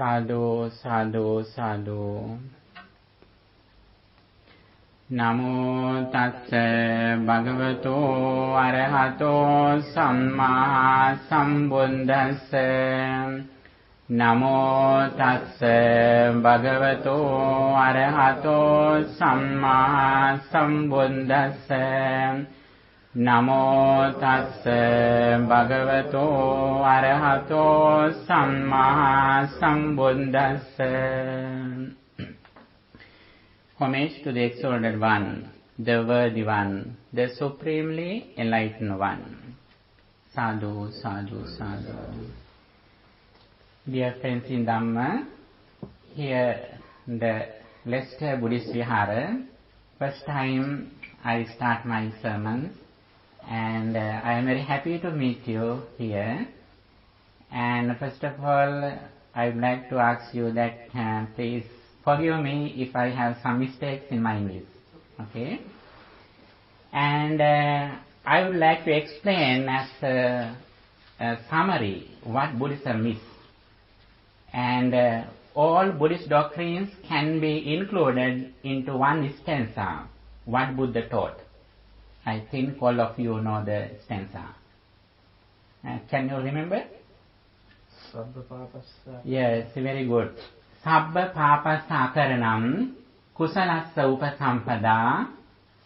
Sadhu, sadhu, sadhu. Namo tassa bhagavato arahato samma sambuddhassa. Namo tassa bhagavato arahato samma sambuddhassa. Namo tassa bhagavato arahato samma sambuddhassa. Homage to the exalted one, the worthy one, the supremely enlightened one. Sadhu, sadhu, sadhu. Dear friends in Dhamma, here the Leicester Buddhist Vihara, first time I start my sermons, and I am very happy to meet you here. And first of all, I would like to ask you that please forgive me if I have some mistakes in my English. Okay? And I would like to explain as a summary what Buddhism is. And all Buddhist doctrines can be included into one stanza, what Buddha taught. I think all of you know the stanza. Can you remember? Sabba papassa. Yes, very good. Sabba papassa akaranam kusalassa upasampada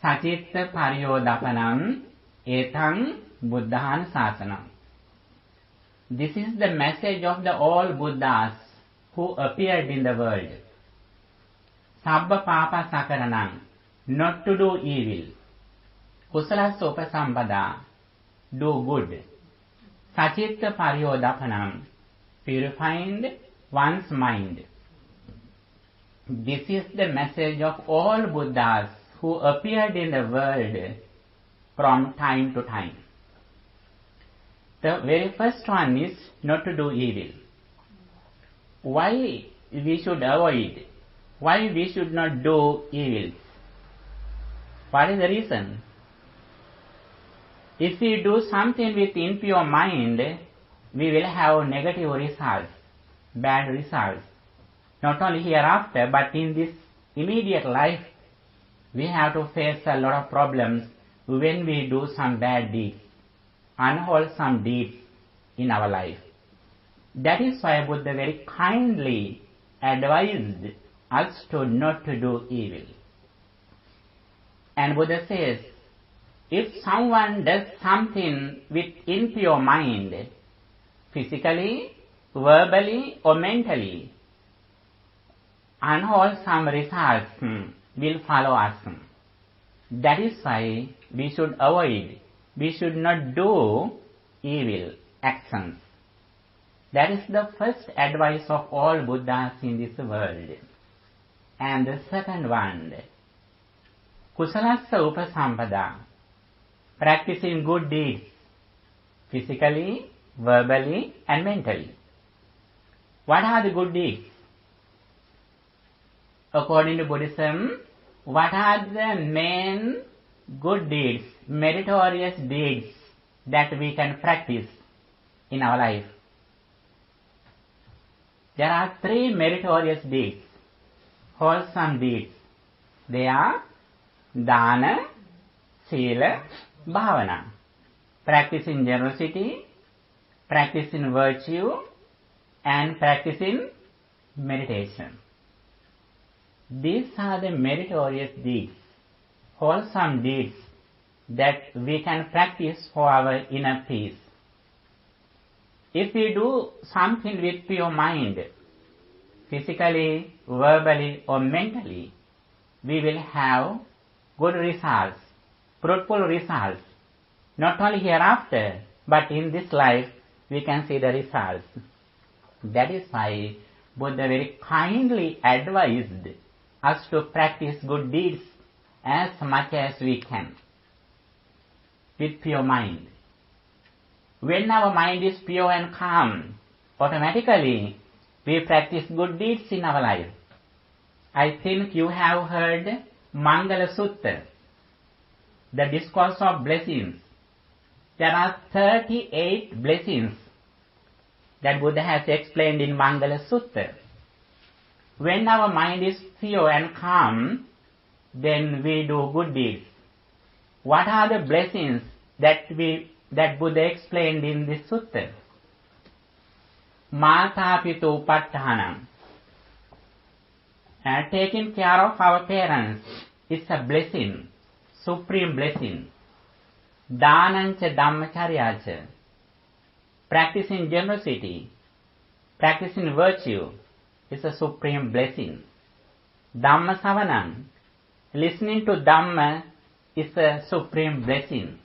sacitta pariyodapanam etang buddhana sasanam. This is the message of the all Buddhas who appeared in the world. Sabba papassa akaranam, not to do evil. Kusalassa upasampada, do good. Sacitta pariyodapanam, purifying one's mind. This is the message of all Buddhas who appeared in the world from time to time. The very first one is not to do evil. Why we should avoid? Why we should not do evil? What is the reason? If we do something with impure mind, we will have negative results, bad results. Not only hereafter, but in this immediate life, we have to face a lot of problems when we do some bad deeds, unwholesome deeds in our life. That is why Buddha very kindly advised us to not to do evil. And Buddha says, if someone does something with impure mind, physically, verbally or mentally, unwholesome results will follow us. That is why we should avoid, we should not do evil actions. That is the first advice of all Buddhas in this world. And the second one, kusalassa upasampada, practicing good deeds, physically, verbally and mentally. What are the good deeds? According to Buddhism, what are the main good deeds, meritorious deeds that we can practice in our life? There are three meritorious deeds, wholesome deeds. They are dana, sila, bhavana. Practicing generosity, practicing virtue, and practicing meditation. These are the meritorious deeds, wholesome deeds that we can practice for our inner peace. If we do something with pure mind, physically, verbally or mentally, we will have good results, fruitful results. Not only hereafter, but in this life, we can see the results. That is why Buddha very kindly advised us to practice good deeds as much as we can with pure mind. When our mind is pure and calm, automatically we practice good deeds in our life. I think you have heard Mangala Sutta, the discourse of blessings. There are 38 blessings that Buddha has explained in Mangala Sutta. When our mind is pure and calm, then we do good deeds. What are the blessings that Buddha explained in this sutta? Mata pitu uppattanam. Taking care of our parents is a blessing, supreme blessing. Dhanancha Dhammacharyacha. Practicing generosity, practicing virtue is a supreme blessing. Dhamma savanam. Listening to Dhamma is a supreme blessing.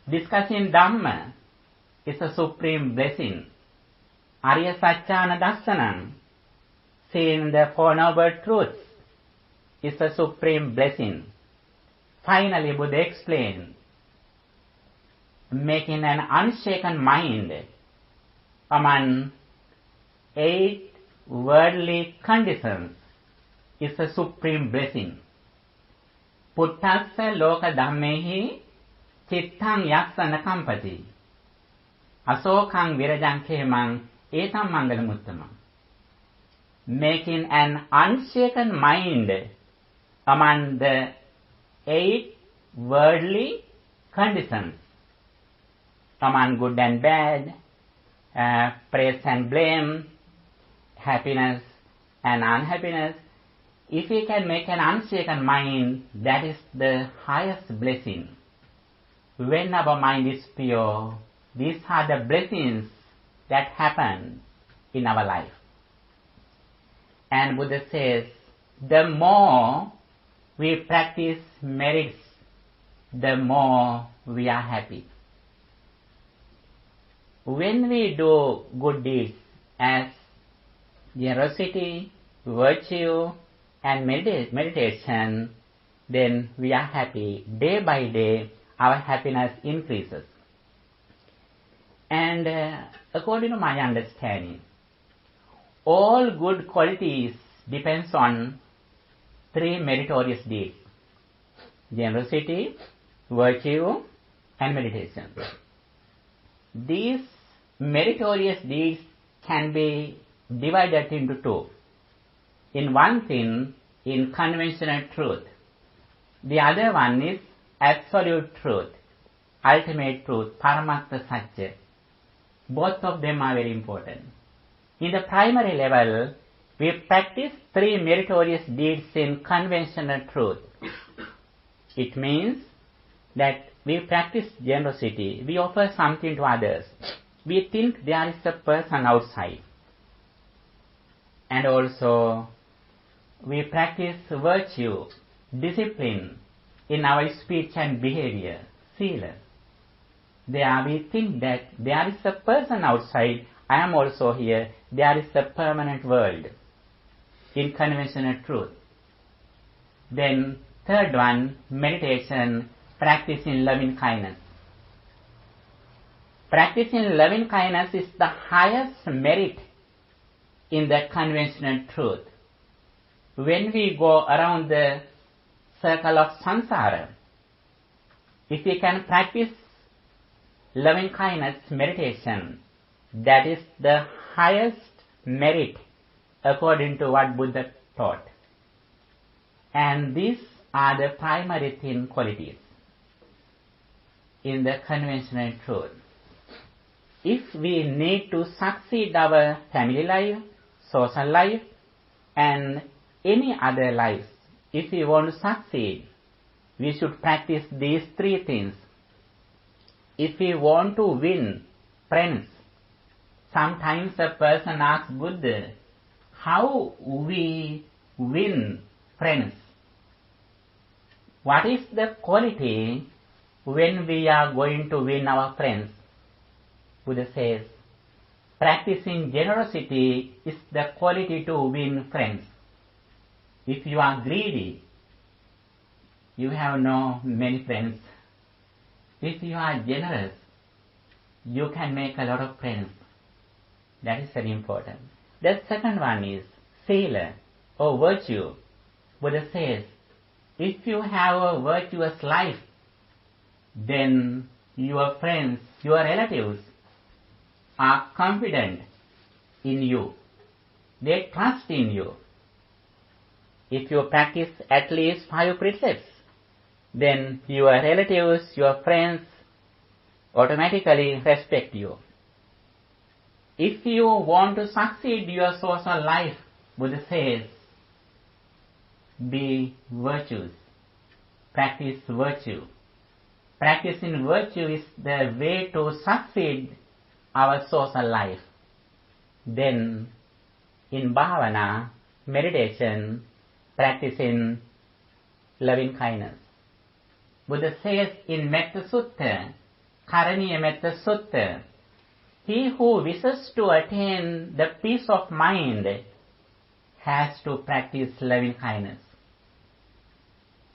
Discussing Dhamma is a supreme blessing. Arya Satchana Dassanam. Seeing the Four Noble Truths is a supreme blessing. Finally, Buddha explained, making an unshaken mind among 8 worldly conditions is a supreme blessing. Puttassa loka dhammehi chittang yassana kampati. Asokang virajang khemang etam mangalam uttamam. Making an unshaken mind among the 8 worldly conditions, among good and bad, praise and blame, happiness and unhappiness. If we can make an unshaken mind, that is the highest blessing. When our mind is pure, these are the blessings that happen in our life. And Buddha says, the more we practice merits, the more we are happy. When we do good deeds as generosity, virtue, and meditation, then we are happy. Day by day, our happiness increases. And according to my understanding, all good qualities depends on 3 meritorious deeds: generosity, virtue, and meditation. These meritorious deeds can be divided into 2. In one thing, in conventional truth. The other one is absolute truth, ultimate truth, paramattha satya. Both of them are very important. In the primary level, we practice 3 meritorious deeds in conventional truth. It means that we practice generosity. We offer something to others. We think there is a person outside. And also, we practice virtue, discipline in our speech and behavior, sila. There we think that there is a person outside, I am also here, there is a permanent world in conventional truth. Then third one, meditation, practicing loving kindness. Practicing loving kindness is the highest merit in the conventional truth. When we go around the circle of samsara, if we can practice loving kindness meditation, that is the highest merit according to what Buddha taught. And these are the primary thin qualities in the conventional truth. If we need to succeed our family life, social life, and any other lives, if we want to succeed, we should practice these 3 things. If we want to win friends, sometimes a person asks Buddha, how we win friends? What is the quality when we are going to win our friends? Buddha says, practicing generosity is the quality to win friends. If you are greedy, you have no many friends. If you are generous, you can make a lot of friends. That is very important. The second one is sila, or virtue. Buddha says, if you have a virtuous life, then your friends, your relatives are confident in you. They trust in you. if you practice at least 5 precepts, then your relatives, your friends automatically respect you. If you want to succeed your social life, Buddha says, be virtuous. Practice virtue. Practicing virtue is the way to succeed our social life. Then, in bhavana, meditation, practicing loving kindness. Buddha says in Metta Sutta, Karaniya Metta Sutta, he who wishes to attain the peace of mind has to practice loving kindness.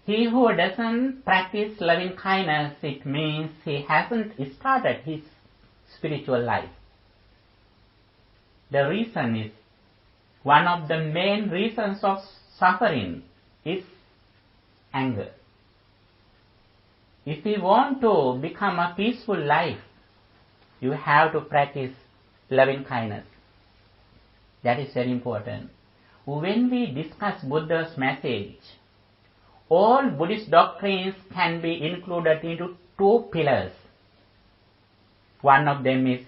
He who doesn't practice loving kindness, it means he hasn't started his spiritual life. The reason is, one of the main reasons of suffering is anger. If you want to become a peaceful life, you have to practice loving kindness. That is very important. When we discuss Buddha's message, all Buddhist doctrines can be included into 2 pillars. One of them is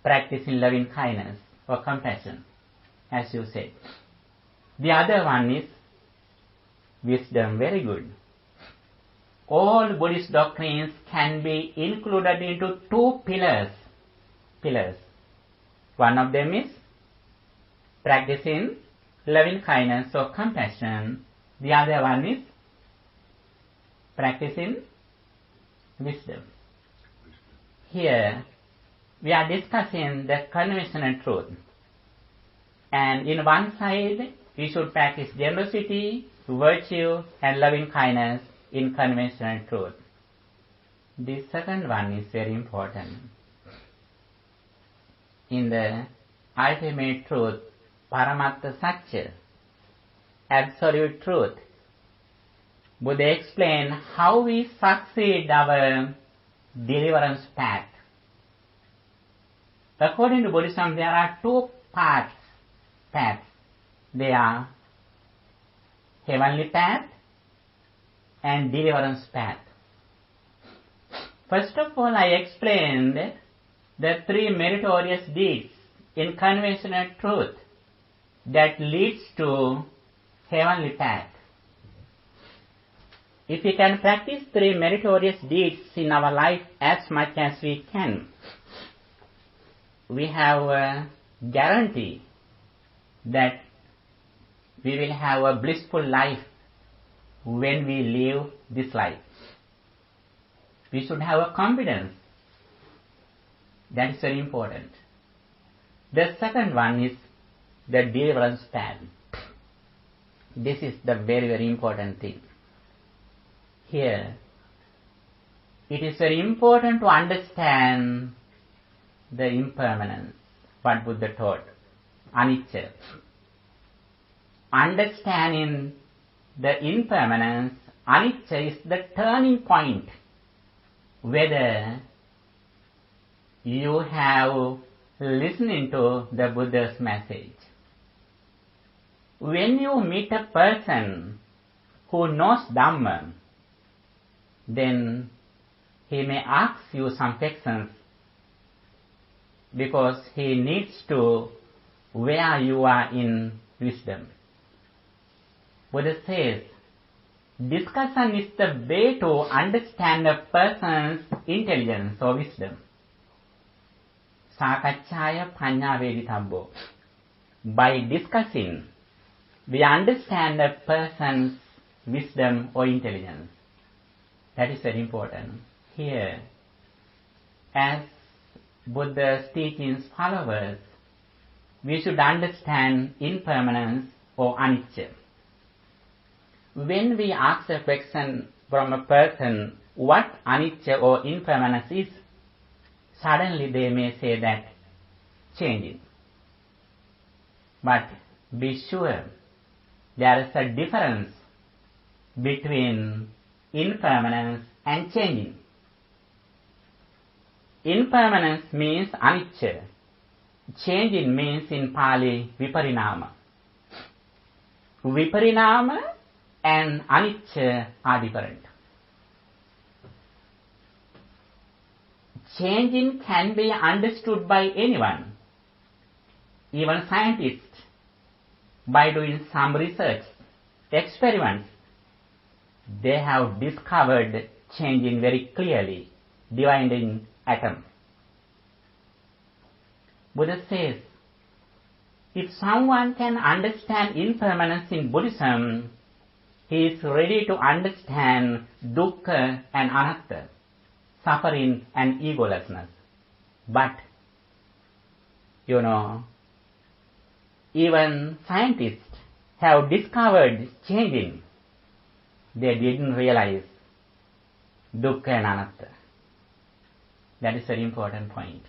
practicing loving kindness or compassion, as you said. The other one is wisdom. Very good. All Buddhist doctrines can be included into 2 pillars. One of them is practicing loving kindness or compassion. The other one is practicing wisdom. Here, we are discussing the conventional truth. And in one side, we should practice generosity, virtue, and loving kindness in conventional truth. The second one is very important. In the ultimate truth, Paramatta Satya, absolute truth, Buddha explained how we succeed our deliverance path. According to Buddhism, there are 2 paths. They are heavenly path and deliverance path. First of all, I explained the 3 meritorious deeds in conventional truth that leads to heavenly path. If we can practice 3 meritorious deeds in our life as much as we can, we have a guarantee that we will have a blissful life when we live this life. We should have a confidence. That is very important. The second one is the deliverance path. This is the very, very important thing. Here, it is very important to understand the impermanence, what Buddha taught, anicca. Understanding the impermanence, anicca, is the turning point whether you have listening to the Buddha's message. When you meet a person who knows Dhamma, then he may ask you some questions because he needs to where you are in wisdom. Buddha says, discussion is the way to understand a person's intelligence or wisdom. Sākaccāya paññā veditabbo. By discussing, we understand a person's wisdom or intelligence. That is very important. Here, as Buddha's teachings followers, we should understand impermanence or anicca. When we ask a question from a person, what anicca or impermanence is, suddenly they may say that changing. But be sure, there is a difference between impermanence and changing. Impermanence means anicca. Changing means in Pali viparinama. Viparinama and anicca are different. Changing can be understood by anyone, even scientists, by doing some research, experiments. They have discovered changing very clearly, dividing atoms. Buddha says, if someone can understand impermanence in Buddhism, he is ready to understand dukkha and anatta, suffering and egolessness. But, even scientists have discovered changing. They didn't realize dukkha and anatta. That is a very important point.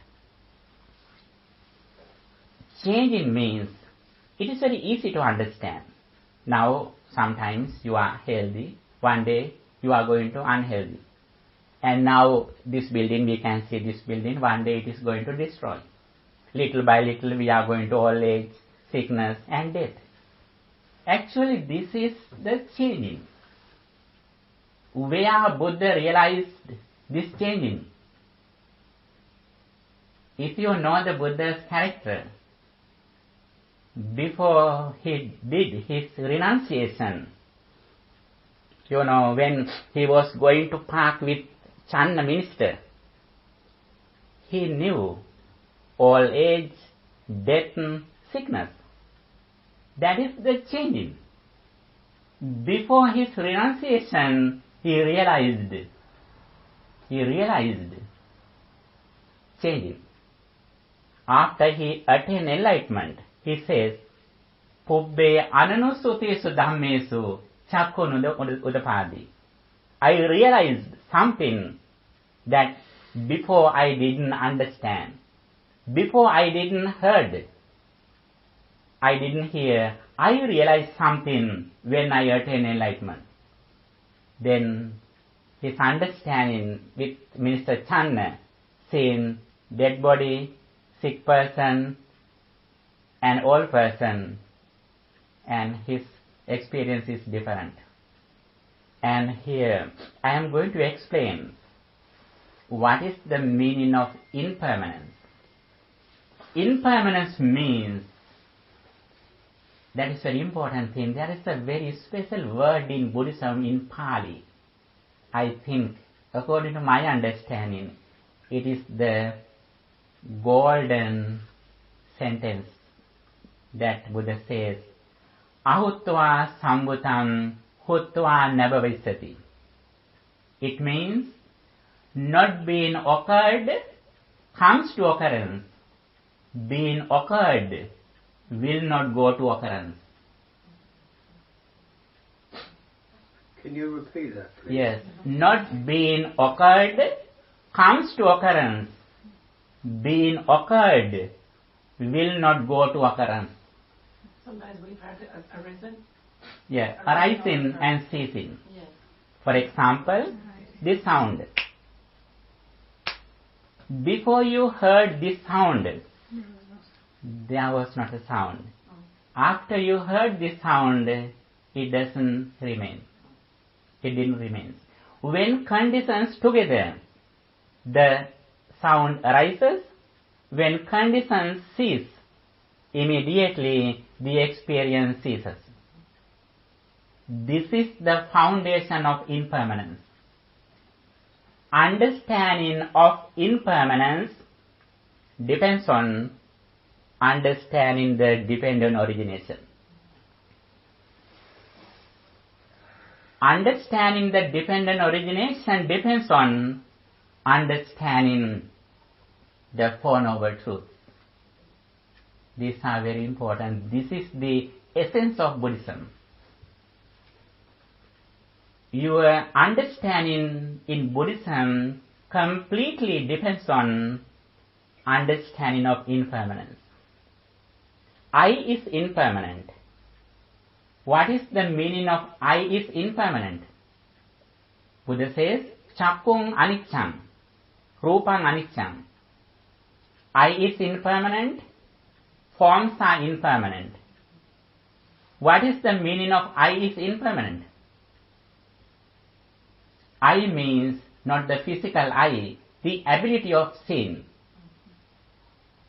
Changing means it is very easy to understand. Now, sometimes you are healthy, one day you are going to unhealthy. And now this building, we can see this building, one day it is going to destroy. Little by little we are going to old age, sickness and death. Actually, this is the changing. Where Buddha realized this changing? If you know the Buddha's character, before he did his renunciation, when he was going to part with Channa minister, he knew old age, death, sickness. That is the changing. Before his renunciation, he realized changing. After he attained enlightenment, he says, Pubbe ananusutesu dhammesu chakkunuda udapadi. I realized something that before I didn't understand. Before I didn't heard. I didn't hear. I realized something when I attained enlightenment. Then his understanding with Minister Channa, seeing dead body, sick person, an old person, and his experience is different. And here I am going to explain what is the meaning of impermanence. Impermanence means, that is a very important thing, there is a very special word in Buddhism in Pali. I think, according to my understanding, it is the golden sentence that Buddha says, Ahutva sambhutam hutva nabhavisati. It means, not being occurred comes to occurrence. Being occurred will not go to occurrence. Can you repeat that, please? Yes. Not being occurred comes to occurrence. Being occurred will not go to occurrence. Sometimes we've had arisen. Yes. Arising and ceasing. Yes. For example, this sound. Before you heard this sound, there was not a sound. After you heard this sound, it doesn't remain. It didn't remain. When conditions together, the sound arises. When conditions cease, immediately the experience ceases. This is the foundation of impermanence. Understanding of impermanence depends on understanding the dependent origination. Understanding the dependent origination depends on understanding the Four Noble Truths. These are very important. This is the essence of Buddhism. Your understanding in Buddhism completely depends on understanding of impermanence. I is impermanent. What is the meaning of I is impermanent? Buddha says, Chakkung aniccham, Rupang aniccham. I is impermanent, forms are impermanent. What is the meaning of I is impermanent? I means not the physical I, the ability of seeing.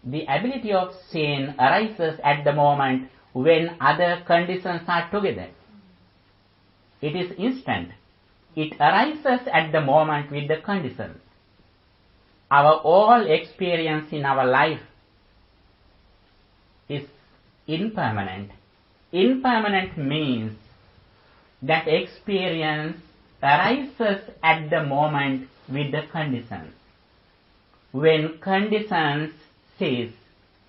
The ability of seeing arises at the moment when other conditions are together. It is instant. It arises at the moment with the conditions. Our all experience in our life is impermanent. Impermanent means that experience arises at the moment with the conditions. When conditions cease,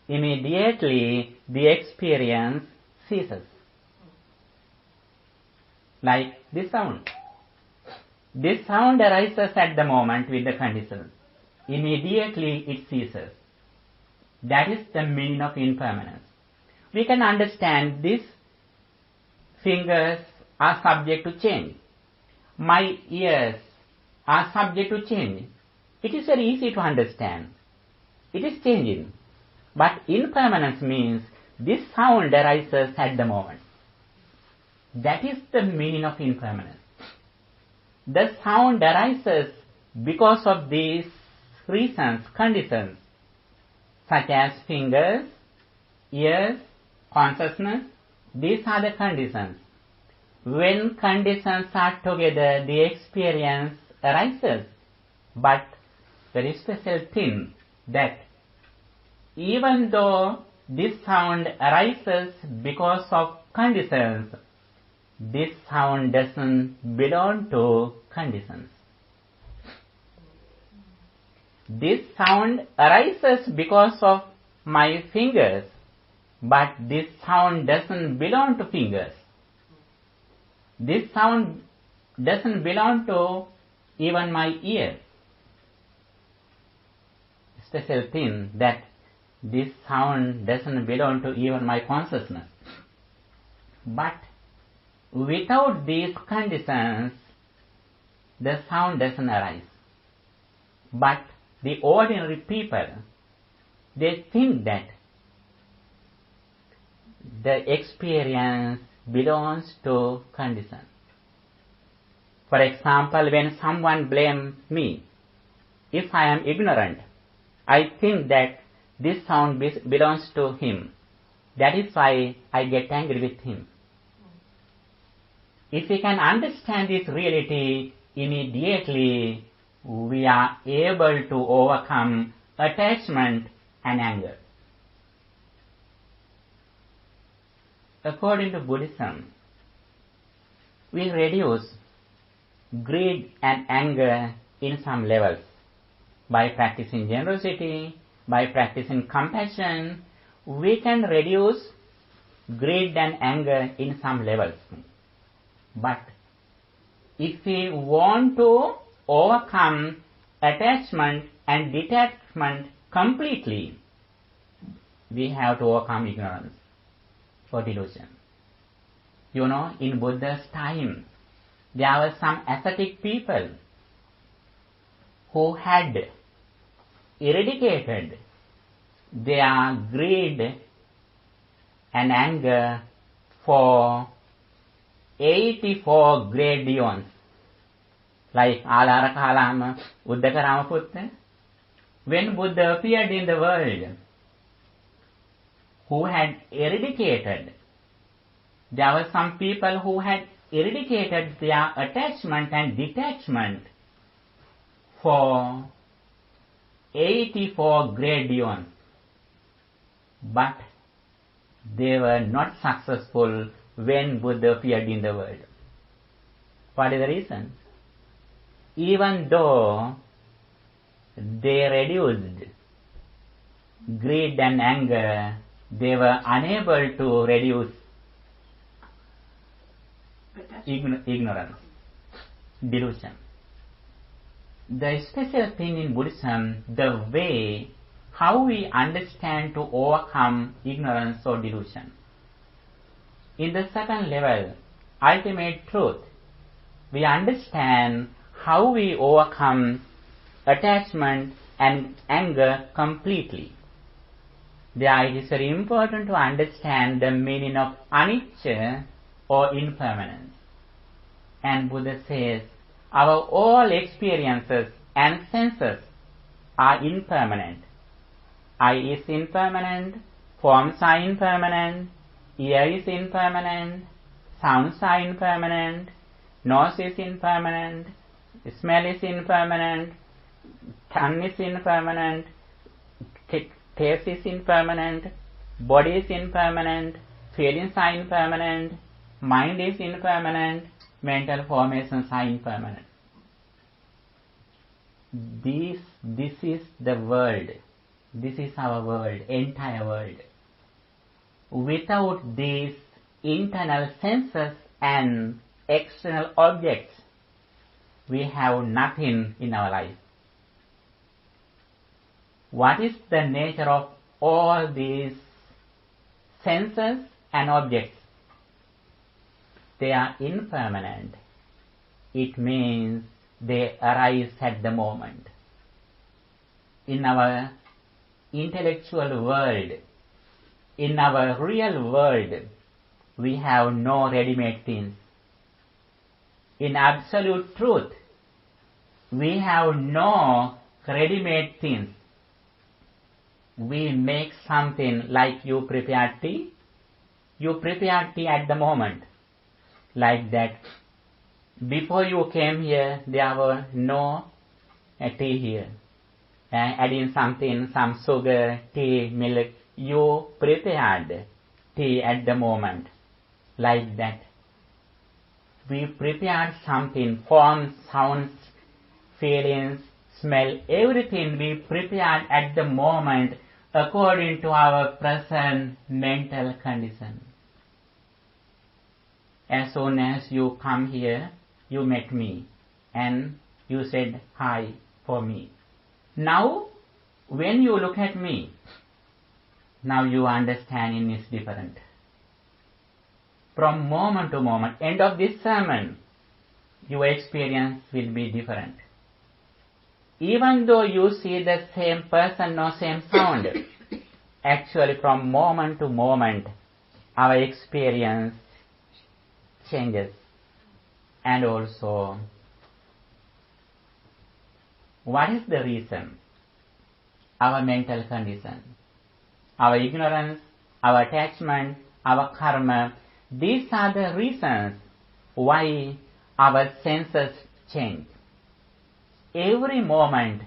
immediately the experience ceases. Like this sound. This sound arises at the moment with the conditions. Immediately it ceases. That is the meaning of impermanence. We can understand these fingers are subject to change. My ears are subject to change. It is very easy to understand. It is changing. But impermanence means this sound arises at the moment. That is the meaning of impermanence. The sound arises because of these reasons, conditions, such as fingers, ears, consciousness. These are the conditions. When conditions are together, the experience arises. But there is special thing that even though this sound arises because of conditions, this sound doesn't belong to conditions. This sound arises because of my fingers, but this sound doesn't belong to fingers. This sound doesn't belong to even my ears. Special thing that this sound doesn't belong to even my consciousness. But without these conditions, the sound doesn't arise. But the ordinary people, they think that the experience belongs to conditions. For example, when someone blames me, if I am ignorant, I think that this sound belongs to him. That is why I get angry with him. If we can understand this reality, immediately we are able to overcome attachment and anger. According to Buddhism, we reduce greed and anger in some levels by practicing generosity, by practicing compassion. We can reduce greed and anger in some levels. But if we want to overcome attachment and detachment completely, we have to overcome ignorance or delusion. You know, in Buddha's time, there were some ascetic people who had eradicated their greed and anger for 84 great eons. Like Alarakalam, Uddakaramaputta. When Buddha appeared in the world, who had eradicated, there were some people who had eradicated their attachment and detachment for 84 great eons. But they were not successful when Buddha appeared in the world. What is the reason? Even though they reduced greed and anger, they were unable to reduce ignorance, delusion. The special thing in Buddhism, the way how we understand to overcome ignorance or delusion. In the second level, ultimate truth, we understand how we overcome attachment and anger completely. There it is very important to understand the meaning of anicca or impermanence. And Buddha says, our all experiences and senses are impermanent. Eye is impermanent, forms are impermanent, ear is impermanent, sounds are impermanent, nose is impermanent, smell is impermanent, tongue is impermanent, taste is impermanent, body is impermanent, feelings are impermanent, mind is impermanent, mental formations are impermanent. This is the world. This is our world, entire world. Without these internal senses and external objects, we have nothing in our life. What is the nature of all these senses and objects? They are impermanent. It means they arise at the moment. In our intellectual world, in our real world, we have no ready-made things. In absolute truth, we have no ready-made things. We make something like you prepare tea. You prepare tea at the moment. Like that. Before you came here, there were no tea here. Adding something, some sugar, tea, milk, you prepared tea at the moment. Like that. We prepared something, forms, sounds, feelings, smell, everything we prepared at the moment according to our present mental condition. As soon as you come here, you met me and you said hi for me. Now, when you look at me, now your understanding is different. From moment to moment, end of this sermon, your experience will be different. Even though you see the same person or same sound, actually from moment to moment, our experience changes. And also, what is the reason? Our mental condition, our ignorance, our attachment, our karma, these are the reasons why our senses change. Every moment,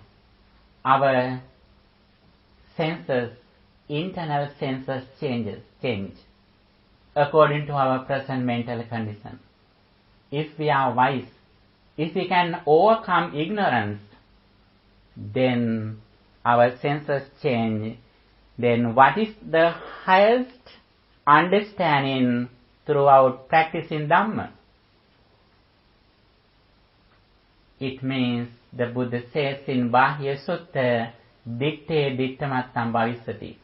our senses, internal senses change according to our present mental condition. If we are wise, if we can overcome ignorance, then our senses change. Then what is the highest understanding throughout practicing Dhamma? It means the Buddha says in Bahya Sutta, Ditte Dittamattam Bhavisati.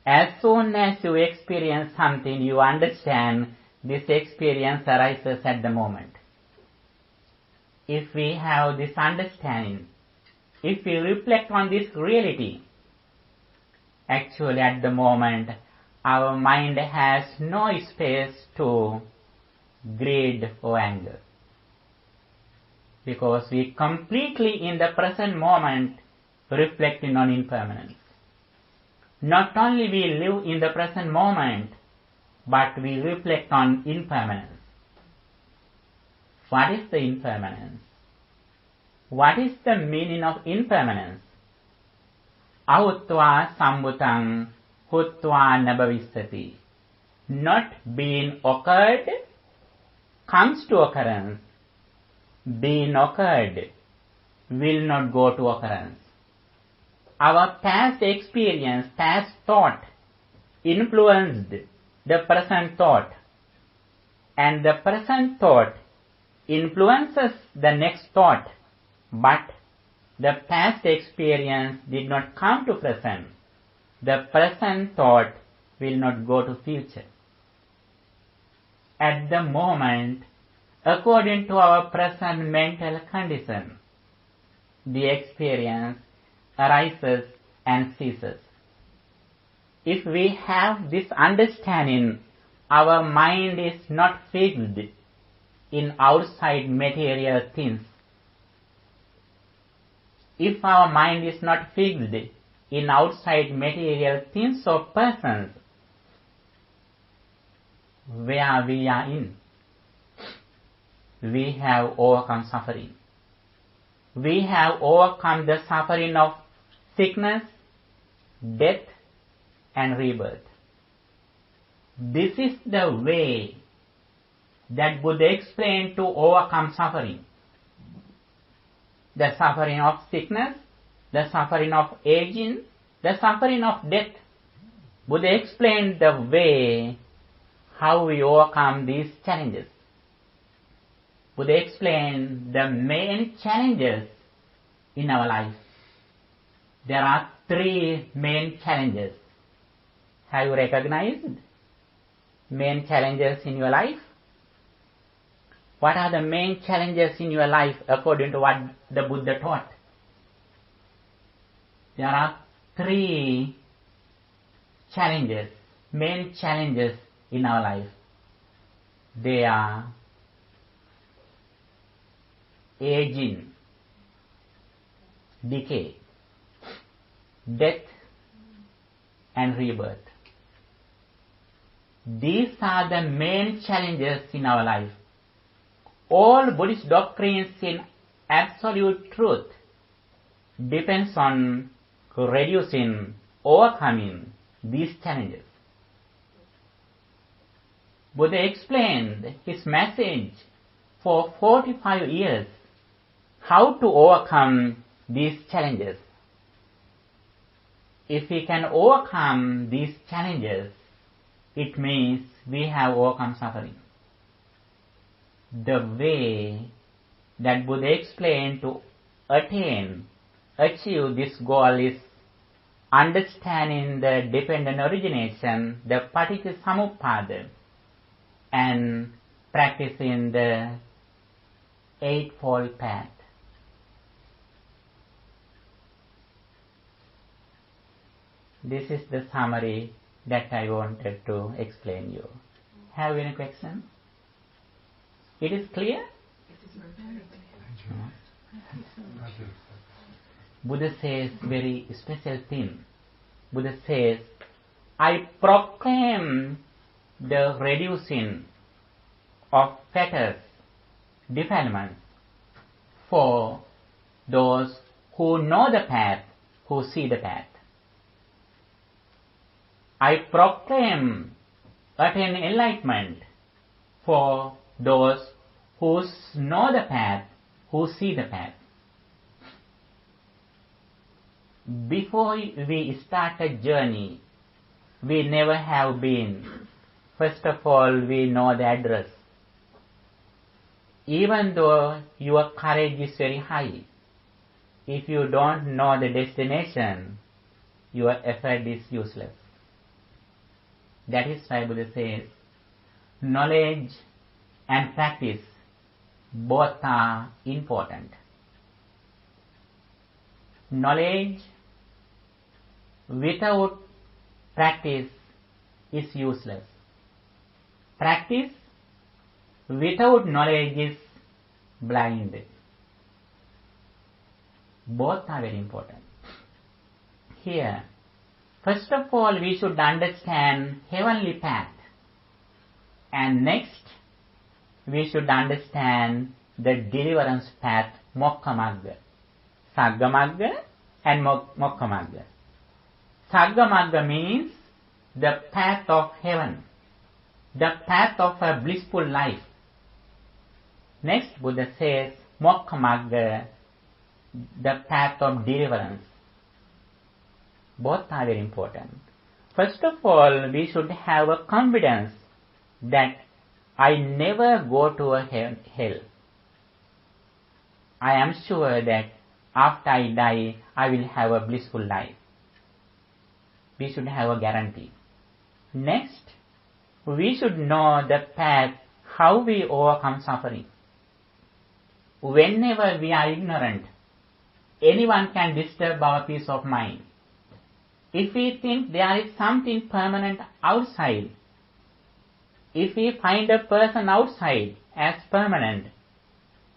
As soon as you experience something, you understand, this experience arises at the moment. If we have this understanding, if we reflect on this reality, actually at the moment, our mind has no space to greed or anger. Because we completely in the present moment reflecting on impermanence. Not only we live in the present moment, but we reflect on impermanence. What is the impermanence? What is the meaning of impermanence? Ahutva sambhutang hutva nabhavissati. Not being occurred comes to occurrence. Being occurred will not go to occurrence. Our past experience, past thought influenced the present thought, and the present thought influences the next thought, but the past experience did not come to present. The present thought will not go to future. At the moment, according to our present mental condition, the experience arises and ceases. if we have this understanding, our mind is not fixed in outside material things. If our mind is not fixed in outside material things or persons, where we are in, we have overcome suffering. We have overcome the suffering of sickness, death, and rebirth. This is the way that Buddha explained to overcome suffering. The suffering of sickness, the suffering of aging, the suffering of death. Buddha explained the way how we overcome these challenges. Buddha explained the main challenges in our life. There are 3 main challenges. Have you recognized main challenges in your life? What are the main challenges in your life according to what the Buddha taught? There are 3 challenges, main challenges in our life. They are aging, decay, death, and rebirth. These are the main challenges in our life. All Buddhist doctrines in absolute truth depends on reducing, overcoming these challenges. Buddha explained his message for 45 years how to overcome these challenges. If we can overcome these challenges, it means we have overcome suffering. The way that Buddha explained to achieve this goal is understanding the dependent origination, the paticca and practicing the Eightfold Path. This is the summary that I wanted to explain you. Have you any question? It is clear? It is very clear. Buddha says very special thing. Buddha says, I proclaim the reducing of fetters, defilements, for those who know the path, who see the path. I proclaim attain enlightenment for those who know the path, who see the path. Before we start a journey, we never have been. First of all, we know the address. Even though your courage is very high, if you don't know the destination, your effort is useless. That is why Buddha says, knowledge and practice both are important. Knowledge without practice is useless. Practice without knowledge is blind. Both are very important. Here, first of all, we should understand heavenly path. And next, we should understand the deliverance path, Mokkha Magga. Sagga Magga and Mokkha Magga. Sagga Magga means the path of heaven, the path of a blissful life. Next, Buddha says, Mokkha Magga, the path of deliverance. Both are very important. First of all, we should have a confidence that I never go to a hell. I am sure that after I die, I will have a blissful life. We should have a guarantee. Next, we should know the path, how we overcome suffering. Whenever we are ignorant, anyone can disturb our peace of mind. If we think there is something permanent outside, if we find a person outside as permanent,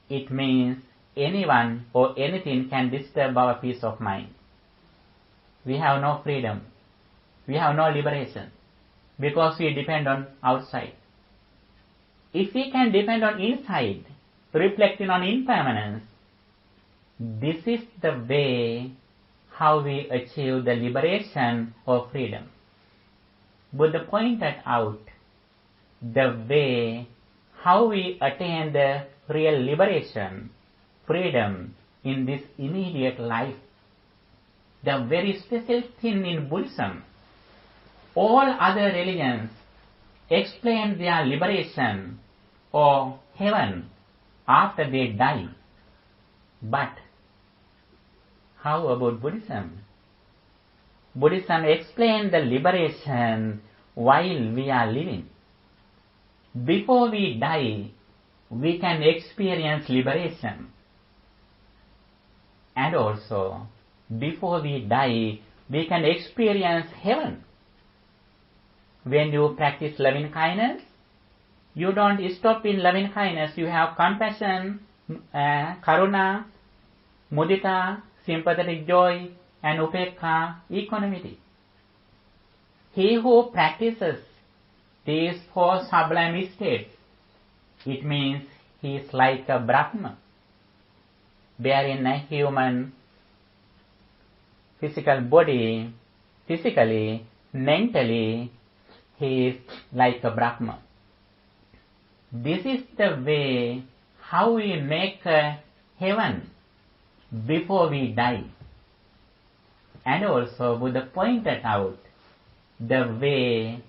it means anyone or anything can disturb our peace of mind. We have no freedom. We have no liberation because we depend on outside. If we can depend on inside, reflecting on impermanence, this is the way how we achieve the liberation or freedom. Buddha pointed out the way how we attain the real liberation, freedom in this immediate life. The very special thing in Buddhism, all other religions explain their liberation or heaven after they die. But how about Buddhism? Buddhism explains the liberation while we are living. Before we die, we can experience liberation. And also, before we die, we can experience heaven. When you practice loving kindness, you don't stop in loving kindness. You have compassion, karuna, mudita, sympathetic joy, and upekkha, equanimity. He who practices these four sublime states, it means he is like a Brahma, bearing a human physical body, physically, mentally, he is like a Brahma. This is the way how we make a heaven before we die. And also Buddha pointed out the way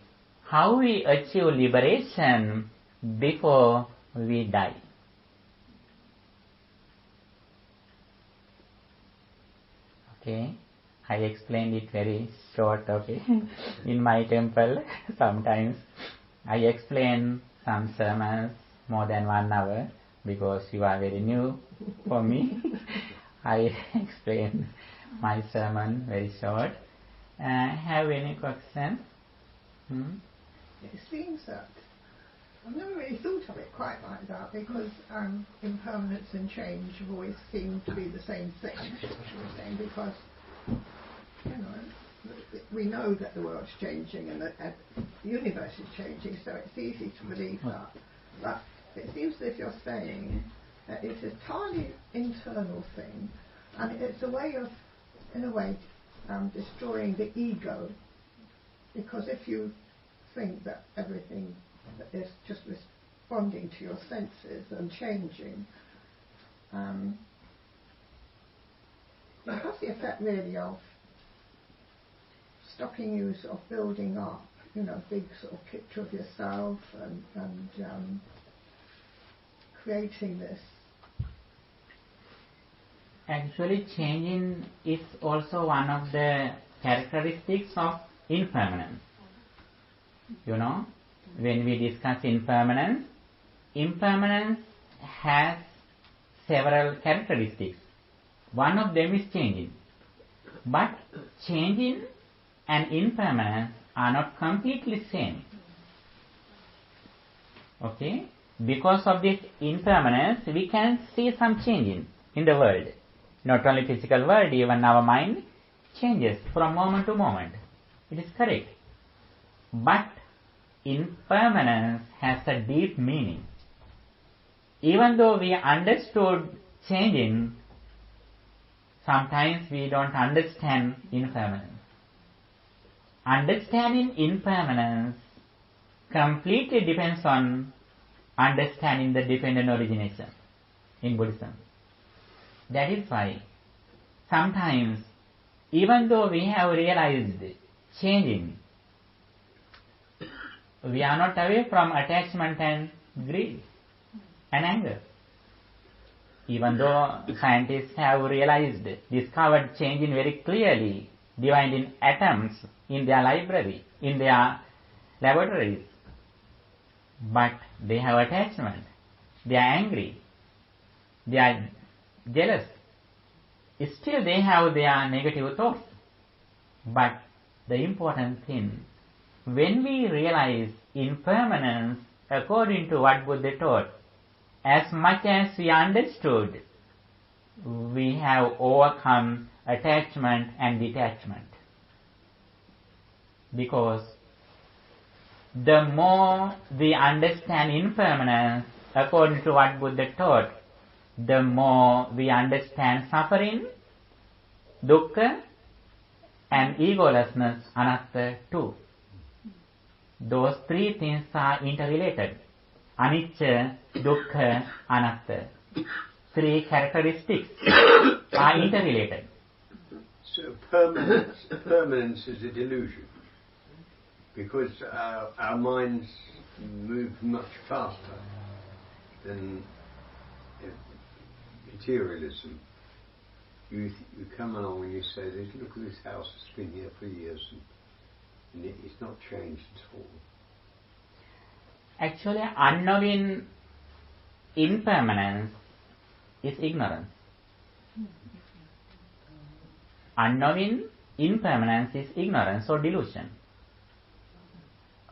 how we achieve liberation before we die. Okay, I explained it very short, okay. In my temple, sometimes I explain some sermons more than 1 hour because you are very new for me. I explain my sermon very short. Have any question? It seems that I've never really thought of it quite like that because impermanence and change have always seemed to be the same thing, saying, because we know that the world's changing and the universe is changing, so it's easy to believe that. But it seems as if you're saying that it's a entirely internal thing, and it's a way of, in a way, destroying the ego, because if you think that everything is just responding to your senses and changing, it has the effect really of stopping you sort of building up, big sort of picture of yourself and creating this. Actually, changing is also one of the characteristics of impermanence. When we discuss impermanence, impermanence has several characteristics. One of them is changing. But changing and impermanence are not completely same. Okay? Because of this impermanence, we can see some changing in the world. Not only physical world, even our mind changes from moment to moment. It is correct. But impermanence has a deep meaning. Even though we understood changing, sometimes we don't understand impermanence. Understanding impermanence completely depends on understanding the dependent origination in Buddhism. That is why sometimes, even though we have realized changing, we are not away from attachment and greed and anger. Even though scientists have discovered changing very clearly, divided in atoms in their library, in their laboratories, but they have attachment, they are angry, they are jealous. Still they have their negative thoughts, but the important thing, when we realize impermanence according to what Buddha taught, as much as we understood, we have overcome attachment and detachment. Because the more we understand impermanence according to what Buddha taught, the more we understand suffering, dukkha, and egolessness, anatta too. Those three things are interrelated. Anicca, dukkha, anatta. Three characteristics are interrelated. So permanence is a delusion, because our minds move much faster than materialism. You come along and you say, look at this house, it's been here for years and it's not changed at all. Actually, unknowing impermanence is ignorance. Unknowing impermanence is ignorance or delusion.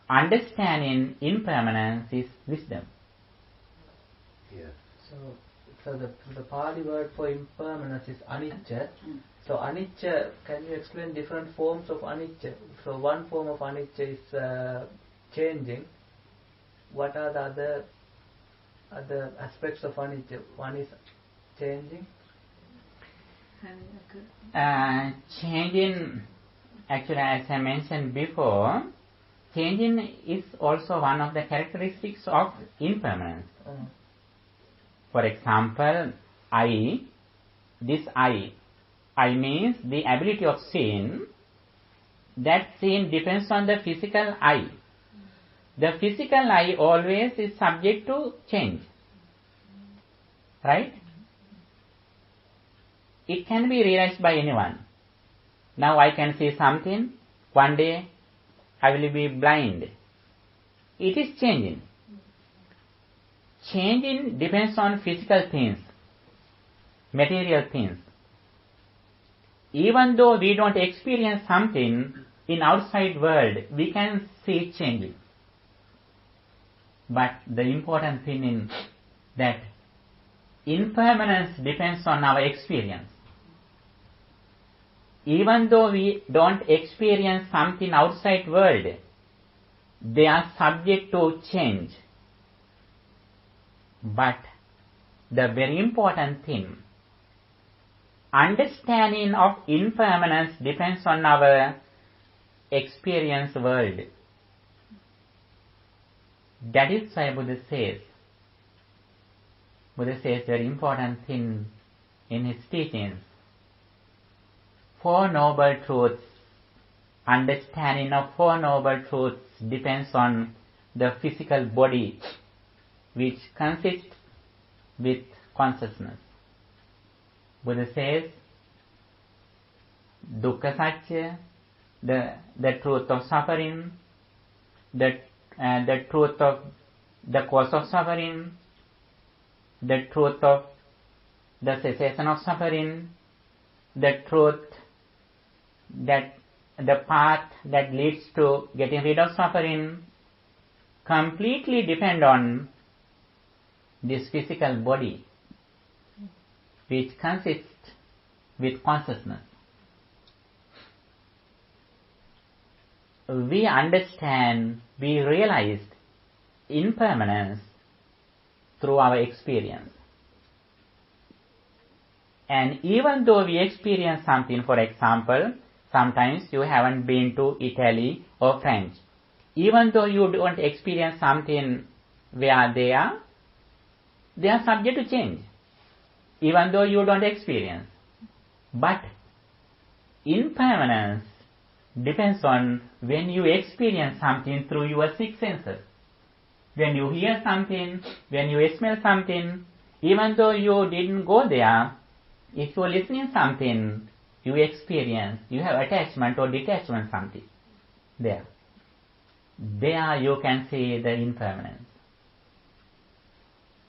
Understanding impermanence is wisdom. Yeah. So the Pali word for impermanence is anicca. So anicca, can you explain different forms of anicca? So one form of anicca is changing. What are the other aspects of anicca? One is changing. Changing, actually, as I mentioned before, changing is also one of the characteristics of impermanence. For example, this I means the ability of seeing. That seeing depends on the physical eye. The physical eye always is subject to change. Right? It can be realized by anyone. Now I can see something, one day I will be blind. It is changing. Changing depends on physical things, material things. Even though we don't experience something in outside world, we can see it changing. But the important thing is that impermanence depends on our experience. Even though we don't experience something outside world, they are subject to change. But the very important thing, understanding of impermanence depends on our experience world. That is why Buddha says very important thing in his teachings. Four Noble Truths, understanding of Four Noble Truths depends on the physical body, which consists with consciousness. Buddha says, dukkha satya, the truth of suffering, the truth of the cause of suffering, the truth of the cessation of suffering, the truth that the path that leads to getting rid of suffering, completely depend on this physical body, which consists with consciousness. We understand, we realized impermanence through our experience. And even though we experience something, for example, sometimes you haven't been to Italy or France. Even though you don't experience something where they are subject to change. Even though you don't experience. But impermanence depends on when you experience something through your six senses. When you hear something, when you smell something, even though you didn't go there, if you're listening something, you experience, you have attachment or detachment something there. There you can see the impermanence.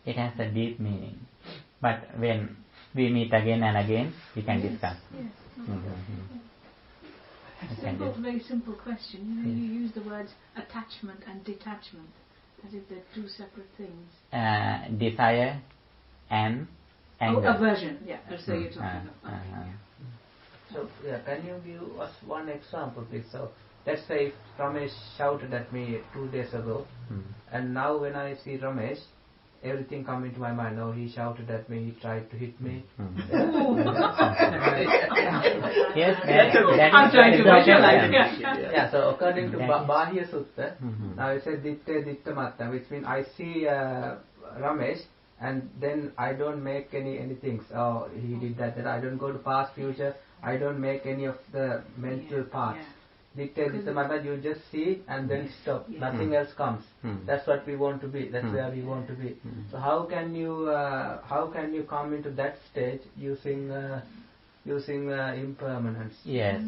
It has a deep meaning. But when we meet again and again, we can discuss. Yes. Mm-hmm. Very simple question. You know, you use the words attachment and detachment as if they're two separate things. Desire and anger. Aversion. Yeah, so you're talking about. So, can you give us one example, please? So, let's say if Ramesh shouted at me 2 days ago, and now when I see Ramesh, everything comes into my mind. Oh, he shouted at me, he tried to hit me. Yes, I'm trying to visualize. Yeah, so according to Bahya Sutta, now it says Ditte Ditta Matta, which means I see Ramesh, and then I don't make any things. Oh, he did that. I don't go to past, future. I don't make any of the mental parts. Ditte Ditta Matta, you just see and then stop. Nothing else comes. That's what we want to be. That's where we want to be. So how can you come into that stage using impermanence? Yes.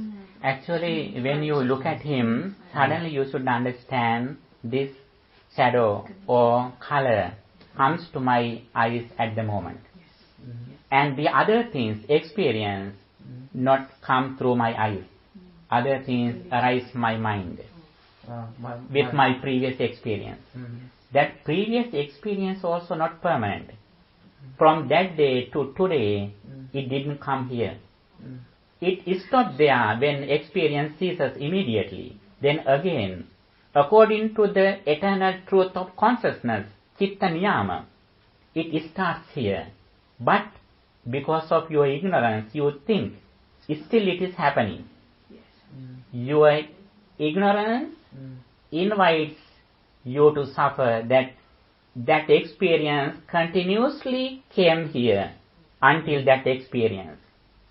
Actually, when you look at him, suddenly you should understand this shadow or color comes to my eyes at the moment. And the other things, experience, not come through my eyes. Other things arise my mind with my previous experience. That previous experience also not permanent. From that day to today, it didn't come here. It stopped there when experience ceases immediately. Then again, according to the eternal truth of consciousness, Chitta Niyama, it starts here. But because of your ignorance, you think still it is happening. Your ignorance invites you to suffer that experience continuously came here until that experience,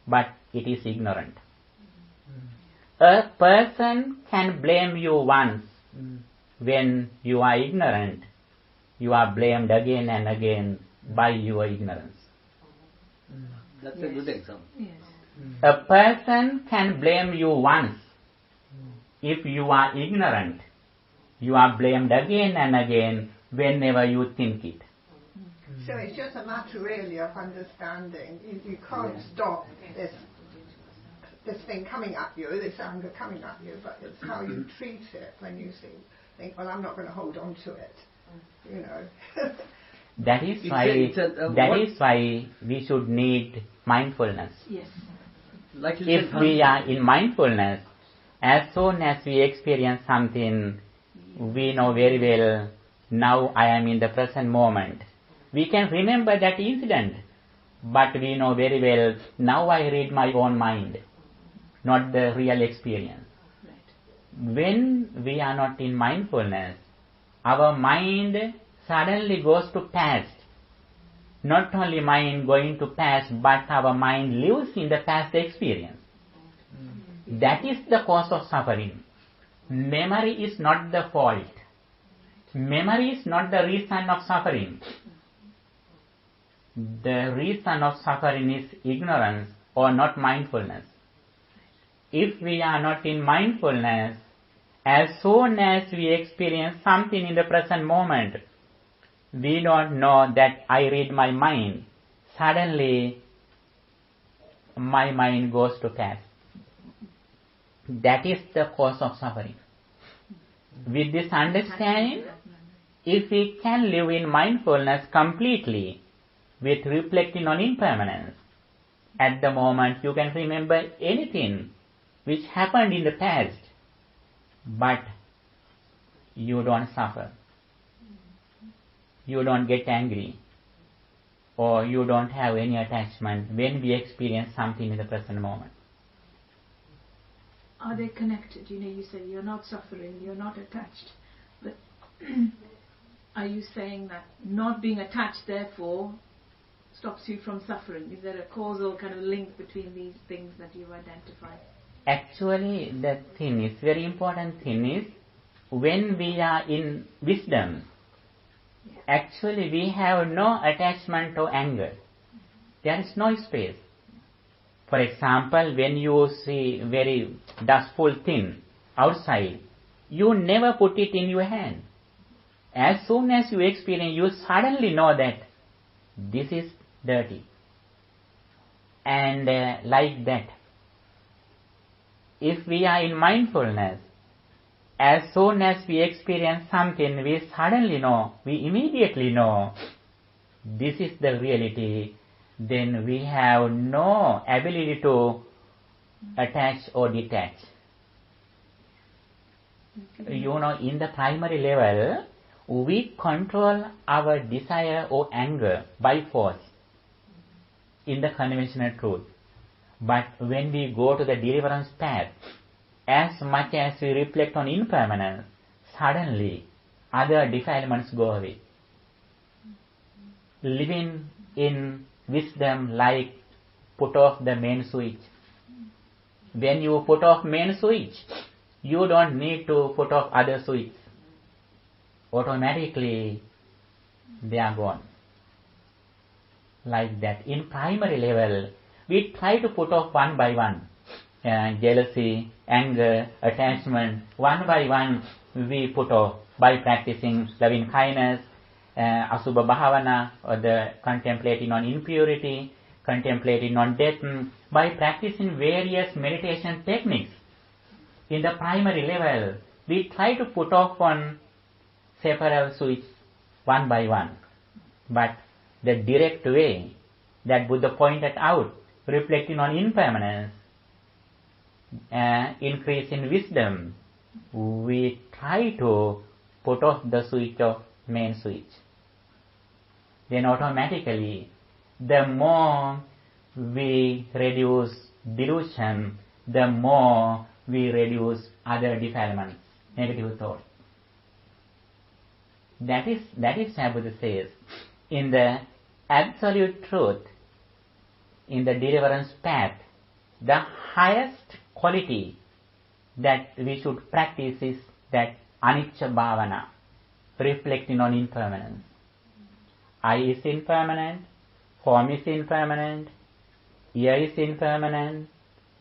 but it is ignorant. A person can blame you once. When you are ignorant, you are blamed again and again by your ignorance. That's a good example. A person can blame you once. If you are ignorant, you are blamed again and again whenever you think it. So it's just a matter really of understanding. You can't stop this thing coming at you, this anger coming at you, but it's how you treat it when you think, well, I'm not going to hold on to it, you know. That is why we should need mindfulness. Yes. Like you if said, we are in mindfulness, as soon as we experience something, we know very well, now I am in the present moment. We can remember that incident, but we know very well, now I read my own mind, not the real experience. Right. When we are not in mindfulness, our mind suddenly goes to past. Not only mind going to past, but our mind lives in the past experience. That is the cause of suffering. Memory is not the fault. Memory is not the reason of suffering. The reason of suffering is ignorance or not mindfulness. If we are not in mindfulness, as soon as we experience something in the present moment, we don't know that I read my mind. Suddenly, my mind goes to past. That is the cause of suffering. With this understanding, if we can live in mindfulness completely, with reflecting on impermanence, at the moment you can remember anything which happened in the past, but you don't suffer. You don't get angry, or you don't have any attachment when we experience something in the present moment. Are they connected? You know, you say you're not suffering, you're not attached. But are you saying that not being attached, therefore, stops you from suffering? Is there a causal kind of link between these things that you've identified? Actually, the thing is, very important thing is, when we are in wisdom, actually we have no attachment to anger. There is no space. For example, when you see very dustful thing outside, you never put it in your hand. As soon as you experience, you suddenly know that this is dirty. And like that, if we are in mindfulness, as soon as we experience something, we suddenly know, we immediately know, this is the reality, then we have no ability to attach or detach. You know, in the primary level, we control our desire or anger by force in the conventional truth. But when we go to the deliverance path, as much as we reflect on impermanence, suddenly other defilements go away. Living in wisdom like put off the main switch. When you put off main switch, you don't need to put off other switches. Automatically they are gone. Like that. In primary level, we try to put off one by one. Jealousy, anger, attachment, one by one we put off by practicing loving kindness, Asubha Bhavana, or the contemplating on impurity, contemplating on death, by practicing various meditation techniques. In the primary level, we try to put off on several switches one by one. But the direct way that Buddha pointed out, reflecting on impermanence, increase in wisdom, we try to put off the switch of main switch. Then automatically, the more we reduce delusion, the more we reduce other defilements, negative thoughts. That is what Buddha says. In the absolute truth, in the deliverance path, the highest quality that we should practice is that anicca bhavana, reflecting on impermanence. Eye is impermanent, form is impermanent, ear is impermanent,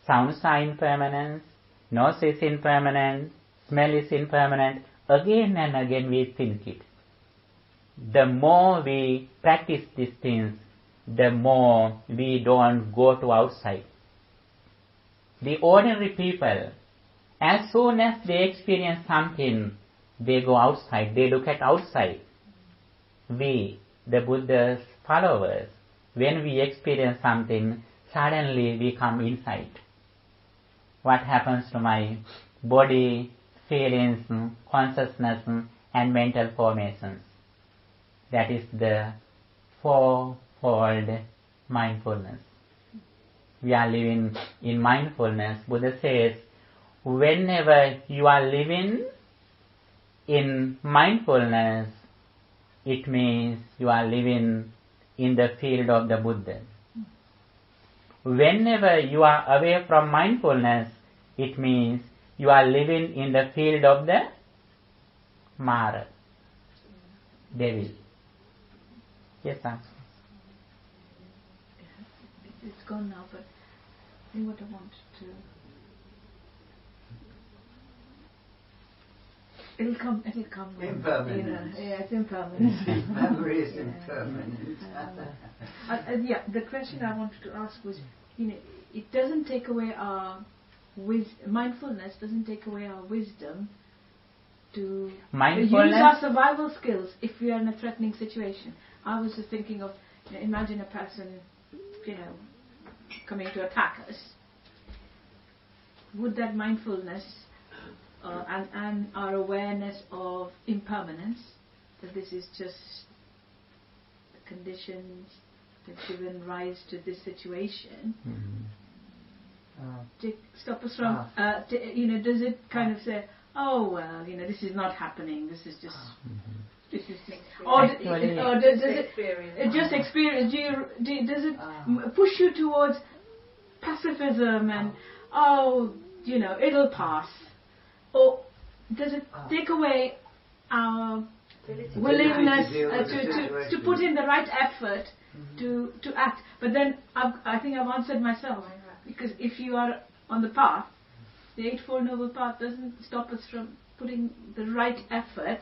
sounds are impermanent, nose is impermanent, smell is impermanent. Again and again we think it. The more we practice these things, the more we don't go to outside. The ordinary people, as soon as they experience something, they go outside, they look at outside. We, the Buddha's followers, when we experience something, suddenly we come inside. What happens to my body, feelings, consciousness, and mental formations? That is the fourfold mindfulness. We are living in mindfulness. Buddha says, whenever you are living in mindfulness, it means you are living in the field of the Buddha. Whenever you are away from mindfulness, it means you are living in the field of the Mara, devil. Yes, sir. It's gone now, but I think what I wanted to... It'll come. Impermanence. It's impermanent. Memory is impermanent. The question I wanted to ask was, it doesn't take away our mindfulness doesn't take away our wisdom to use our survival skills if we are in a threatening situation. I was just thinking of, imagine a person, coming to attack us. Would that mindfulness and our awareness of impermanence, that this is just the conditions that have given rise to this situation, to stop us from, does it kind of say, oh well, this is not happening, this is just, or does it just experience? Does it push you towards pacifism and it'll pass? Or does it take away our willingness to put in the right effort to act? But then I think I've answered myself, because if you are on the path, the Eightfold Noble Path doesn't stop us from putting the right effort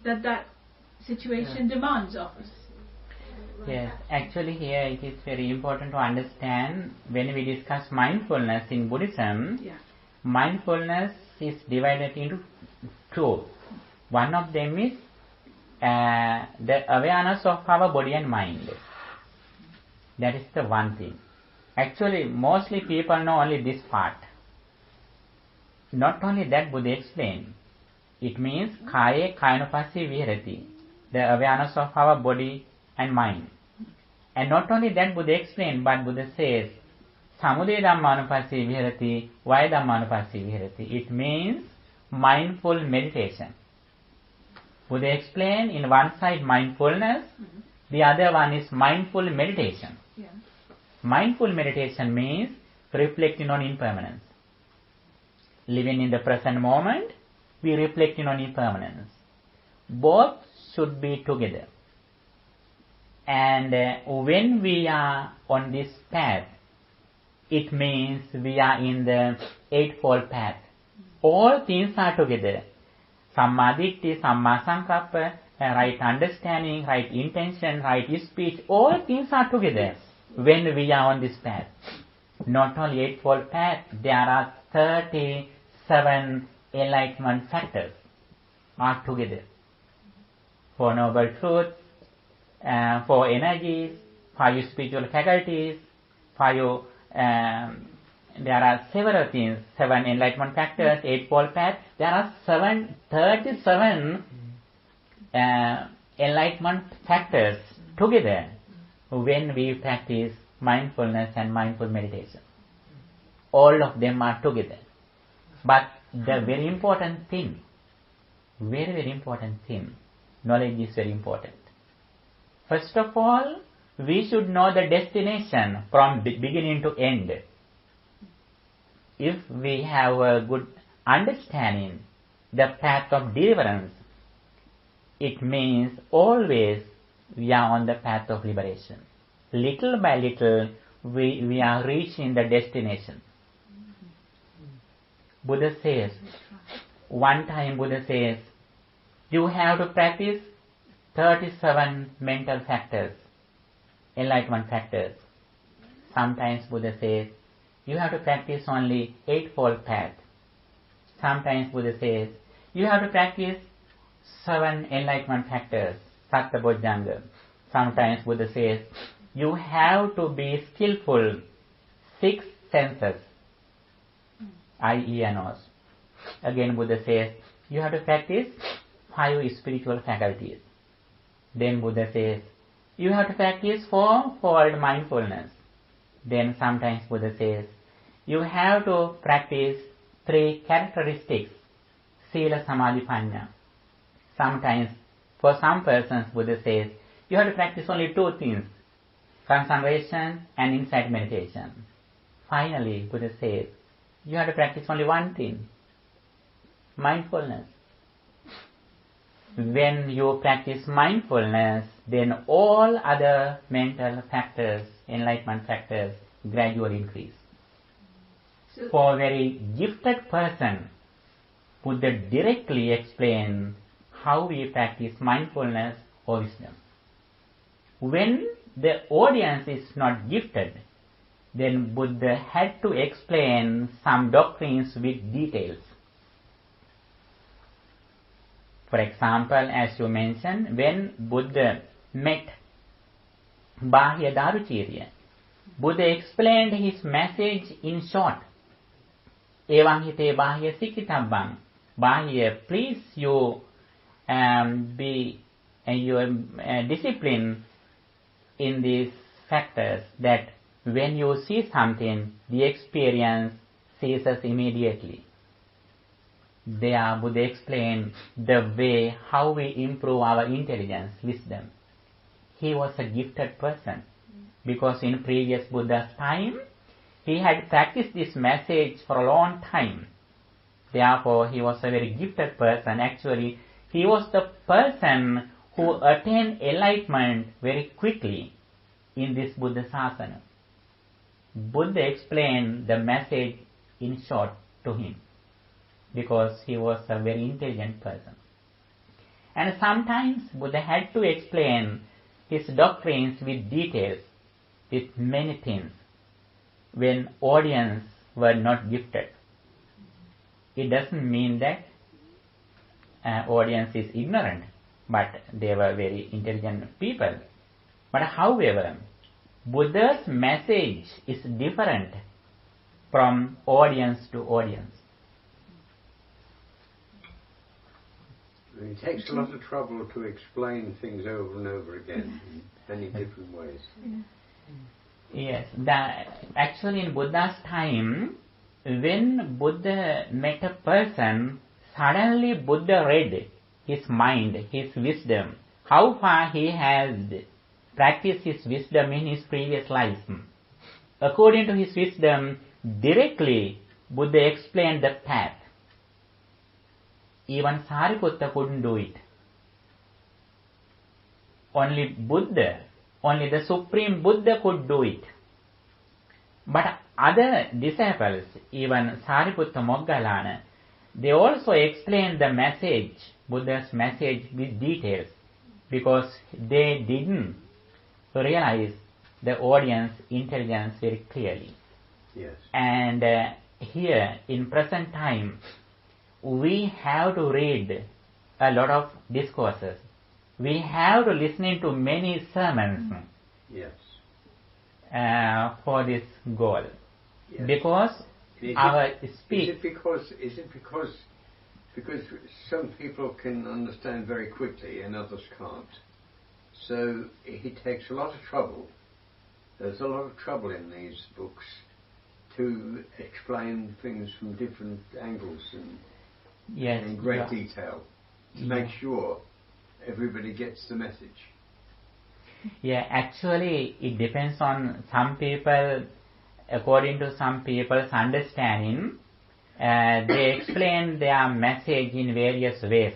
that situation demands of us. Yes, actually here it is very important to understand when we discuss mindfulness in Buddhism, Yeah. mindfulness is divided into two. One of them is the awareness of our body and mind. That is the one thing. Actually, mostly people know only this part. Not only that, Buddha explained. It means kaya kayanupassi viharati, the awareness of our body and mind. And not only that Buddha explained, but Buddha says, samudaya dhammanupassi viharati, vaya dhammanupassi viharati. It means mindful meditation. Buddha explained in one side mindfulness, the other one is mindful meditation. Yeah. Mindful meditation means reflecting on impermanence. Living in the present moment, we reflecting on impermanence. Both should be together. And when we are on this path, it means we are in the eightfold path. All things are together. Samma ditti, samma sankappa, right understanding, right intention, right speech, all things are together when we are on this path. Not only eightfold path, there are 37 enlightenment factors are together. For noble truth, for energies, for your spiritual faculties, for your, there are several things, 7 enlightenment factors, eightfold path. There are 37 enlightenment factors together when we practice mindfulness and mindful meditation. All of them are together. But the very important thing, knowledge is very important. First of all, we should know the destination from beginning to end. If we have a good understanding, the path of deliverance, it means always we are on the path of liberation. Little by little, we are reaching the destination. Buddha says, one time Buddha says, you have to practice 37 mental factors, enlightenment factors. Sometimes Buddha says, you have to practice only eightfold path. Sometimes Buddha says, you have to practice 7 enlightenment factors, Satta Bojjhanga. Sometimes Buddha says, you have to be skillful, 6 senses, eye, ear, nose. Again Buddha says, you have to practice 5 spiritual faculties. Then Buddha says, you have to practice 4-fold mindfulness. Then sometimes Buddha says, you have to practice 3 characteristics, Sila, Samadhi, Panya. Sometimes, for some persons, Buddha says, you have to practice only 2 things, concentration and insight meditation. Finally, Buddha says, you have to practice only one thing, mindfulness. When you practice mindfulness, then all other mental factors, enlightenment factors, gradually increase. So, For a very gifted person, Buddha directly explains how we practice mindfulness or wisdom. When the audience is not gifted, then Buddha had to explain some doctrines with details. For example, as you mentioned, when Buddha met Bahya Daruchirya, Buddha explained his message in short. Evam hite Bahya Sikitabbam. Bahya, please you be your discipline in these factors, that when you see something, the experience ceases immediately. There Buddha explained the way how we improve our intelligence, wisdom. He was a gifted person because in previous Buddha's time, he had practiced this message for a long time. Therefore, he was a very gifted person. Actually, he was the person who attained enlightenment very quickly in this Buddha Sasana. Buddha explained the message in short to him, because he was a very intelligent person. And sometimes Buddha had to explain his doctrines with details, with many things, when audience were not gifted. It doesn't mean that audience is ignorant, but they were very intelligent people. But however, Buddha's message is different from audience to audience. It takes a lot of trouble to explain things over and over again in many different ways. Yes, actually in Buddha's time, when Buddha met a person, suddenly Buddha read his mind, his wisdom, how far he has practiced his wisdom in his previous life. According to his wisdom, directly Buddha explained the path. Even Sariputta couldn't do it. Only Buddha, only the Supreme Buddha could do it. But other disciples, even Sariputta Moggallana, they also explained the message, Buddha's message with details, because they didn't realize the audience intelligence very clearly. Yes. And here, in present time, we have to read a lot of discourses. We have to listen to many sermons. Yes. For this goal. Yes. Because our speech... Is it because some people can understand very quickly and others can't? So it takes a lot of trouble. There's a lot of trouble in these books to explain things from different angles and in great detail to make sure everybody gets the message. Yeah, actually it depends on some people, according to some people's understanding, they explain their message in various ways.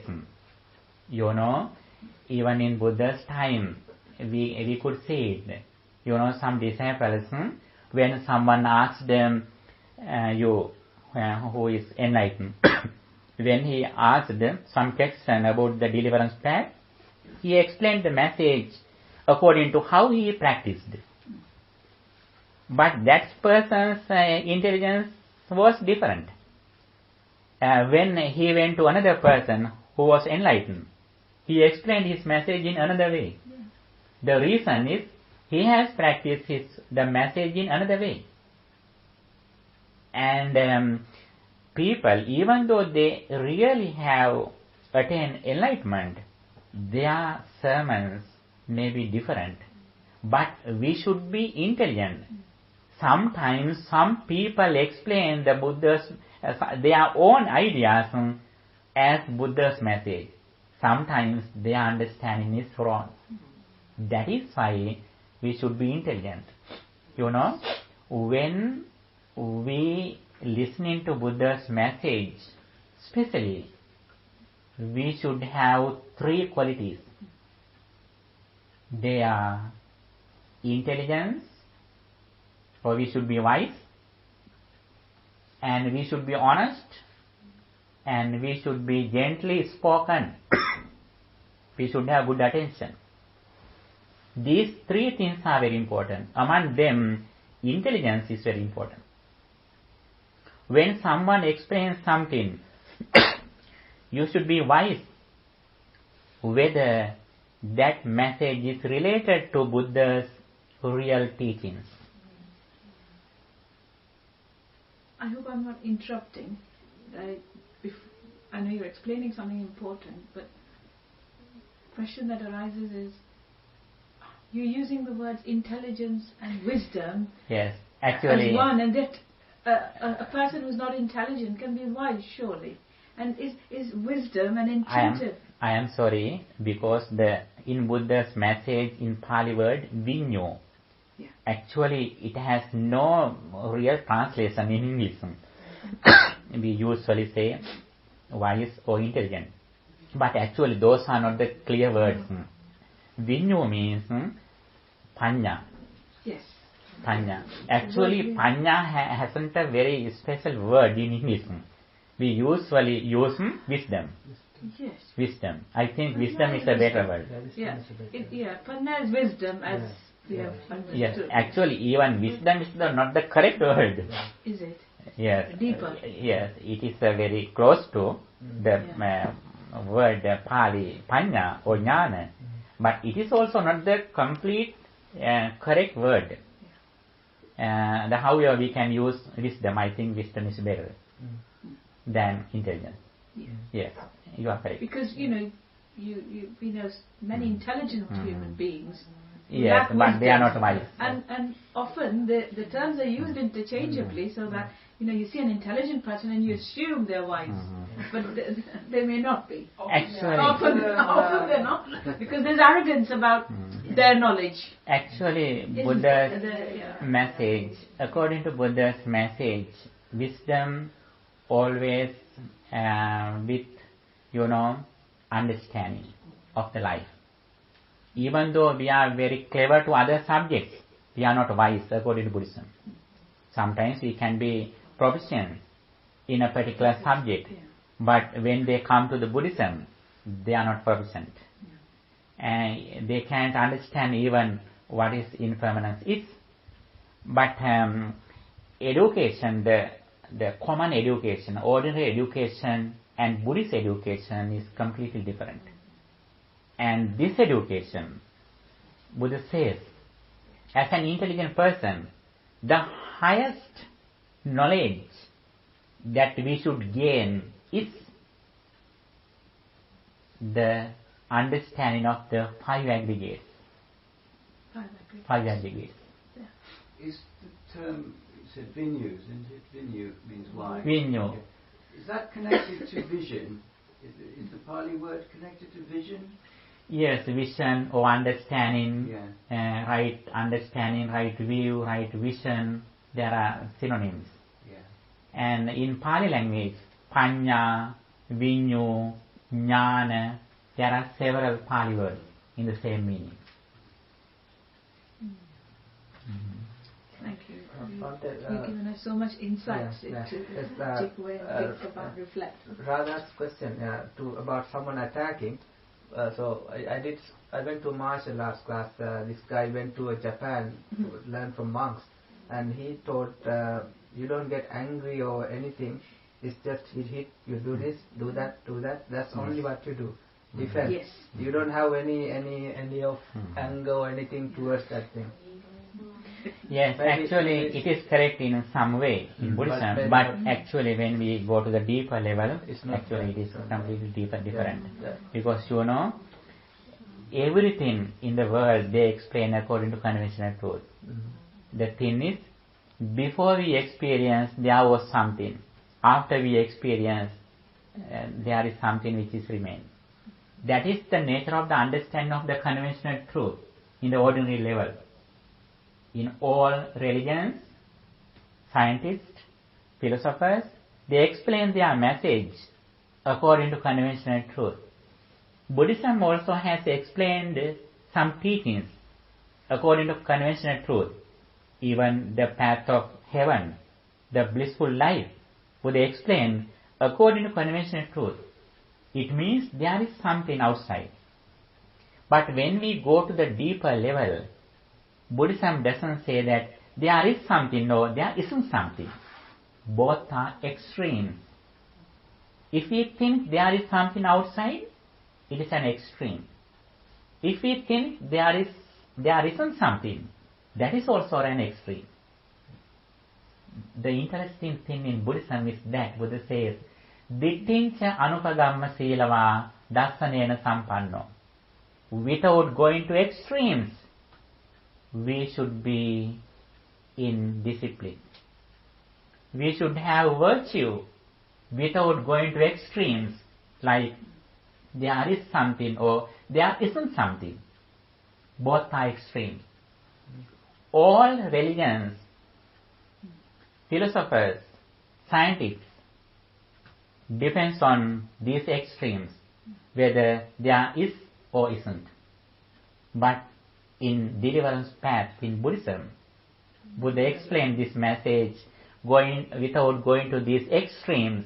You know, even in Buddha's time, we could see it. You know, some disciples, when someone asks them, who is enlightened, when he asked them some question about the deliverance path, he explained the message according to how he practiced. But that person's intelligence was different. When he went to another person who was enlightened, he explained his message in another way. The reason is he has practiced the message in another way. And people, even though they really have attained enlightenment, their sermons may be different. But we should be intelligent. Sometimes some people explain the Buddha's their own ideas as Buddha's message. Sometimes their understanding is wrong. That is why we should be intelligent. You know, when we listening to Buddha's message, especially, we should have 3 qualities. They are intelligence, or we should be wise, and we should be honest, and we should be gently spoken. We should have good attention. These 3 things are very important. Among them, intelligence is very important. When someone explains something, you should be wise whether that message is related to Buddha's real teachings. I hope I'm not interrupting. I know you're explaining something important, but the question that arises is, you're using the words intelligence and wisdom Yes, actually, as one, and that a person who's not intelligent can be wise, surely. And is wisdom an intuitive? I am sorry, because in Buddha's message in Pali word, vinyo, actually it has no real translation in English. We usually say wise or intelligent. But actually those are not the clear words. Vinyo means panya. Yes. Panya. Actually panya hasn't a very special word in English. We usually use wisdom. Yes. Wisdom. I think wisdom is a better word. Yeah. Prajna is wisdom as we have understood. Yes, actually even wisdom is not the correct word. Is it? Yes. Deeper. Yes, it is very close to the word Pali, Panya or Jnana. But it is also not the complete correct word. However we can use wisdom, I think wisdom is better than intelligence. Yes, you are correct. Because, we know many intelligent human beings. Yes, but they are not wise. And often the terms are used interchangeably so that, you see an intelligent person and you assume they're wise. But they may not be. Actually, Often they're not. Because there's arrogance about their knowledge. Actually, Buddha's message, according to Buddha's message, wisdom always with, understanding of the life. Even though we are very clever to other subjects, we are not wise according to Buddhism. Sometimes we can be proficient in a particular subject, but when they come to the Buddhism, they are not proficient. And they can't understand even what is impermanence is. But education, the common education, ordinary education and Buddhist education is completely different. And this education, Buddha says, as an intelligent person, the highest knowledge that we should gain is the understanding of the five aggregates. Five aggregates. Is the term, you said vinyu, isn't it? Vinyu means life. Vinyu. Is that connected to vision? Is the Pali word connected to vision? Yes, vision or understanding, Yeah. right understanding, right view, right vision, there are synonyms. Yeah. And in Pali language, Panya, Vinyu, Jnana, there are several Pali words in the same meaning. Thank you. You've given us so much insights into take away and think about, reflect. Radha's question about someone attacking. So I went to a martial arts class. This guy went to Japan to learn from monks, and he taught you don't get angry or anything. It's just you hit, you do this, do that. That's only what you do. Defense. Yes. You don't have any of anger or anything towards that thing. Yes, actually it is correct in some way in Buddhism, but actually when we go to the deeper level, actually it is completely different. Because everything in the world they explain according to conventional truth. The thing is, before we experience there was something. After we experience there is something which is remain. That is the nature of the understanding of the conventional truth in the ordinary level. In all religions, scientists, philosophers, they explain their message according to conventional truth. Buddhism also has explained some teachings according to conventional truth. Even the path of heaven, the blissful life, Buddha explained according to conventional truth. It means there is something outside. But when we go to the deeper level, Buddhism doesn't say that there is something, no, there isn't something. Both are extremes. If we think there is something outside, it is an extreme. If we think there isn't something, that is also an extreme. The interesting thing in Buddhism is that Buddha says, Dittincha anupagamma silava dassanena sampanno. Without going to extremes, we should be in discipline. We should have virtue without going to extremes like there is something or there isn't something. Both are extremes. All religions, philosophers, scientists depends on these extremes, whether there is or isn't. But in deliverance path in Buddhism, Buddha explained this message without going to these extremes.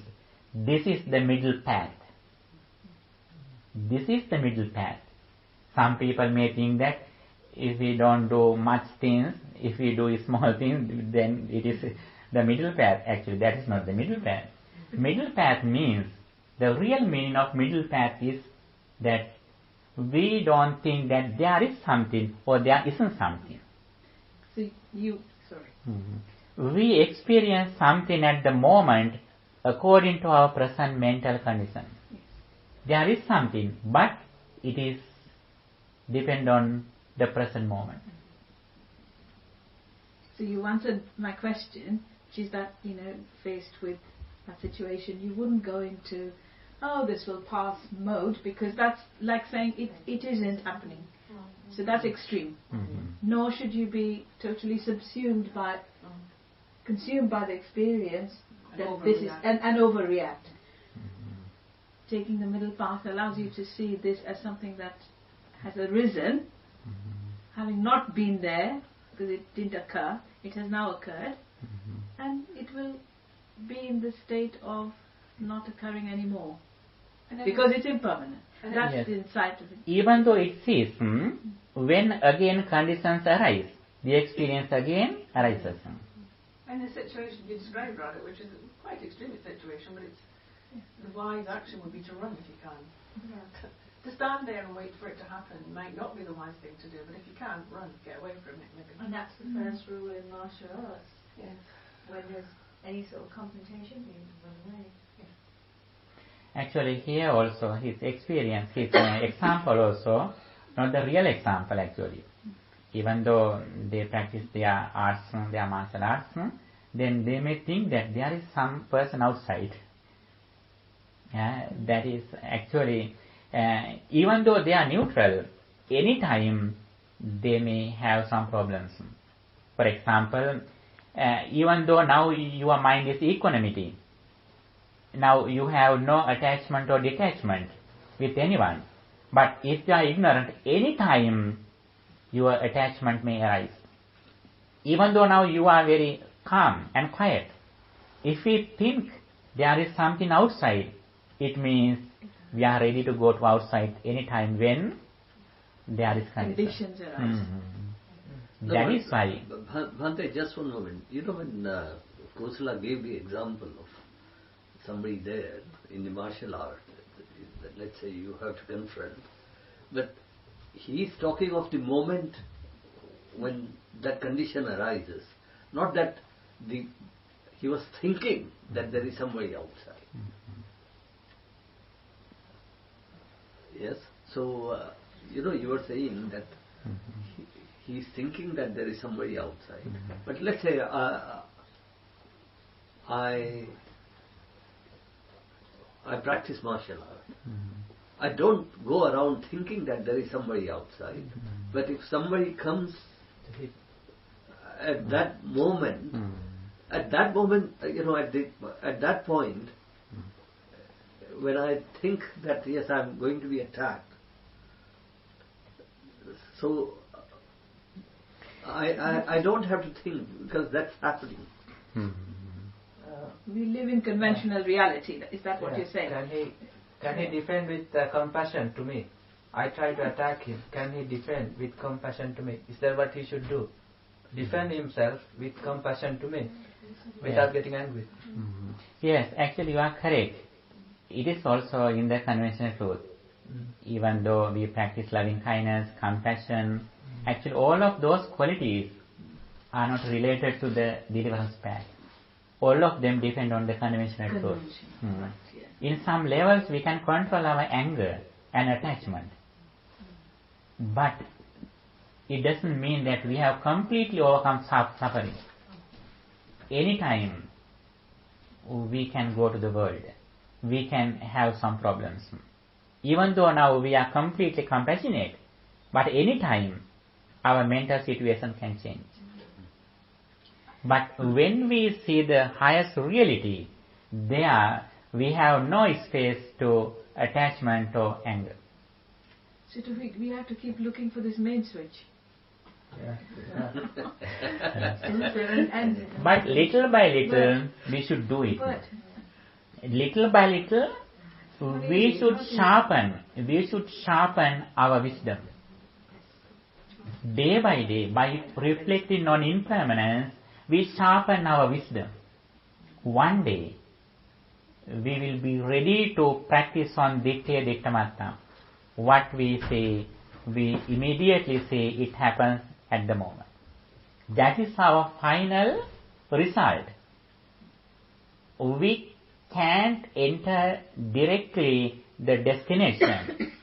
This is the middle path. This is the middle path. Some people may think that if we don't do much things, if we do small things, then it is the middle path. Actually, that is not the middle path. Middle path means, the real meaning of middle path is that we don't think that there is something or there isn't something. So We experience something at the moment according to our present mental condition. There is something, but it is depend on the present moment. So you answered my question, which is that, faced with that situation, you wouldn't go into, this will pass mode, because that's like saying it isn't happening. So that's extreme. Nor should you be totally consumed by the experience that this is, and overreact. Taking the middle path allows you to see this as something that has arisen, having not been there, because it didn't occur, it has now occurred, and it will be in the state of not occurring anymore. Because it's impermanent. That's the insight of it. Even though it says, when again conditions arise, the experience again arises. And the situation you described, rather, which is quite extreme situation, but it's the wise action would be to run if you can. To stand there and wait for it to happen might not be the wise thing to do, but if you can't, run, get away from it. Maybe. And that's the first rule in martial arts. Yes. When there's any sort of confrontation, you run away. Actually, here also his experience, his example also, not the real example actually. Even though they practice their arts, their martial arts, then they may think that there is some person outside. That is actually, even though they are neutral, anytime they may have some problems. For example, even though now your mind is equanimity, now you have no attachment or detachment with anyone. But if you are ignorant, anytime your attachment may arise. Even though now you are very calm and quiet, if we think there is something outside, it means we are ready to go to outside anytime when there is conditions arise. That is why. Bhante, just one moment. When Kosala gave the example of somebody there in the martial art, let's say you have to confront, but he is talking of the moment when that condition arises, not that he was thinking that there is somebody outside. Yes, so you were saying that he is thinking that there is somebody outside. But let's say I practice martial art. I don't go around thinking that there is somebody outside. But if somebody comes at that moment, at that point, when I think that yes, I am going to be attacked, so I don't have to think, because that's happening. We live in conventional reality. Is that what you're saying? Can he defend with compassion to me? I try to attack him. Can he defend with compassion to me? Is that what he should do? Defend himself with compassion to me without getting angry. Yes, actually you are correct. It is also in the conventional truth. Even though we practice loving kindness, compassion, actually all of those qualities are not related to the deliverance path. All of them depend on the conventional truth. Right, In some levels we can control our anger and attachment. But it doesn't mean that we have completely overcome suffering. Anytime we can go to the world, we can have some problems. Even though now we are completely compassionate, but anytime our mental situation can change. But when we see the highest reality, there we have no space to attachment or anger. So we have to keep looking for this main switch. But little by little we should do it. Little by little we should sharpen our wisdom. Day by day, by reflecting on impermanence, we sharpen our wisdom. One day, we will be ready to practice on Ditthiya Dittamatta. What we say, we immediately say it happens at the moment. That is our final result. We can't enter directly the destination,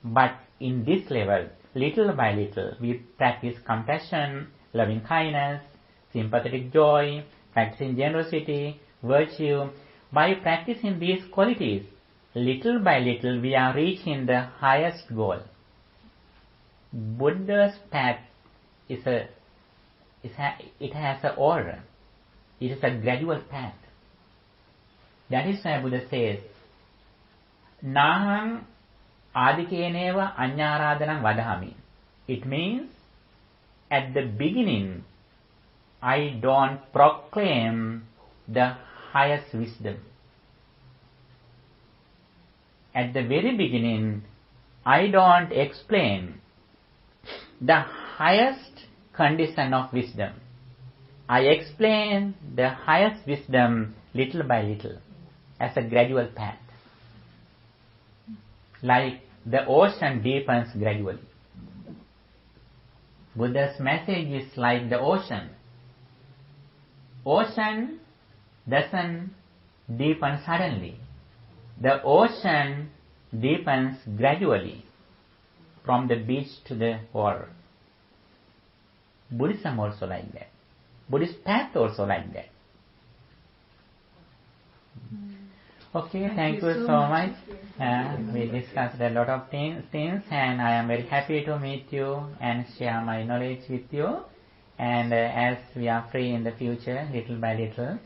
but in this level, little by little, we practice compassion, loving kindness, sympathetic joy, practicing generosity, virtue. By practicing these qualities, little by little, we are reaching the highest goal. Buddha's path it has an order. It is a gradual path. That is why Buddha says, Nahang adhikeneva anyārādhanam vadhāmi. It means, at the beginning, I don't proclaim the highest wisdom. At the very beginning, I don't explain the highest condition of wisdom. I explain the highest wisdom little by little, as a gradual path. Like the ocean deepens gradually. Buddha's message is like the ocean. Ocean doesn't deepen suddenly. The ocean deepens gradually from the beach to the water. Buddhism also like that. Buddhist path also like that. Okay, thank you so much. We discussed a lot of things and I am very happy to meet you and share my knowledge with you. And as we are free in the future, little by little,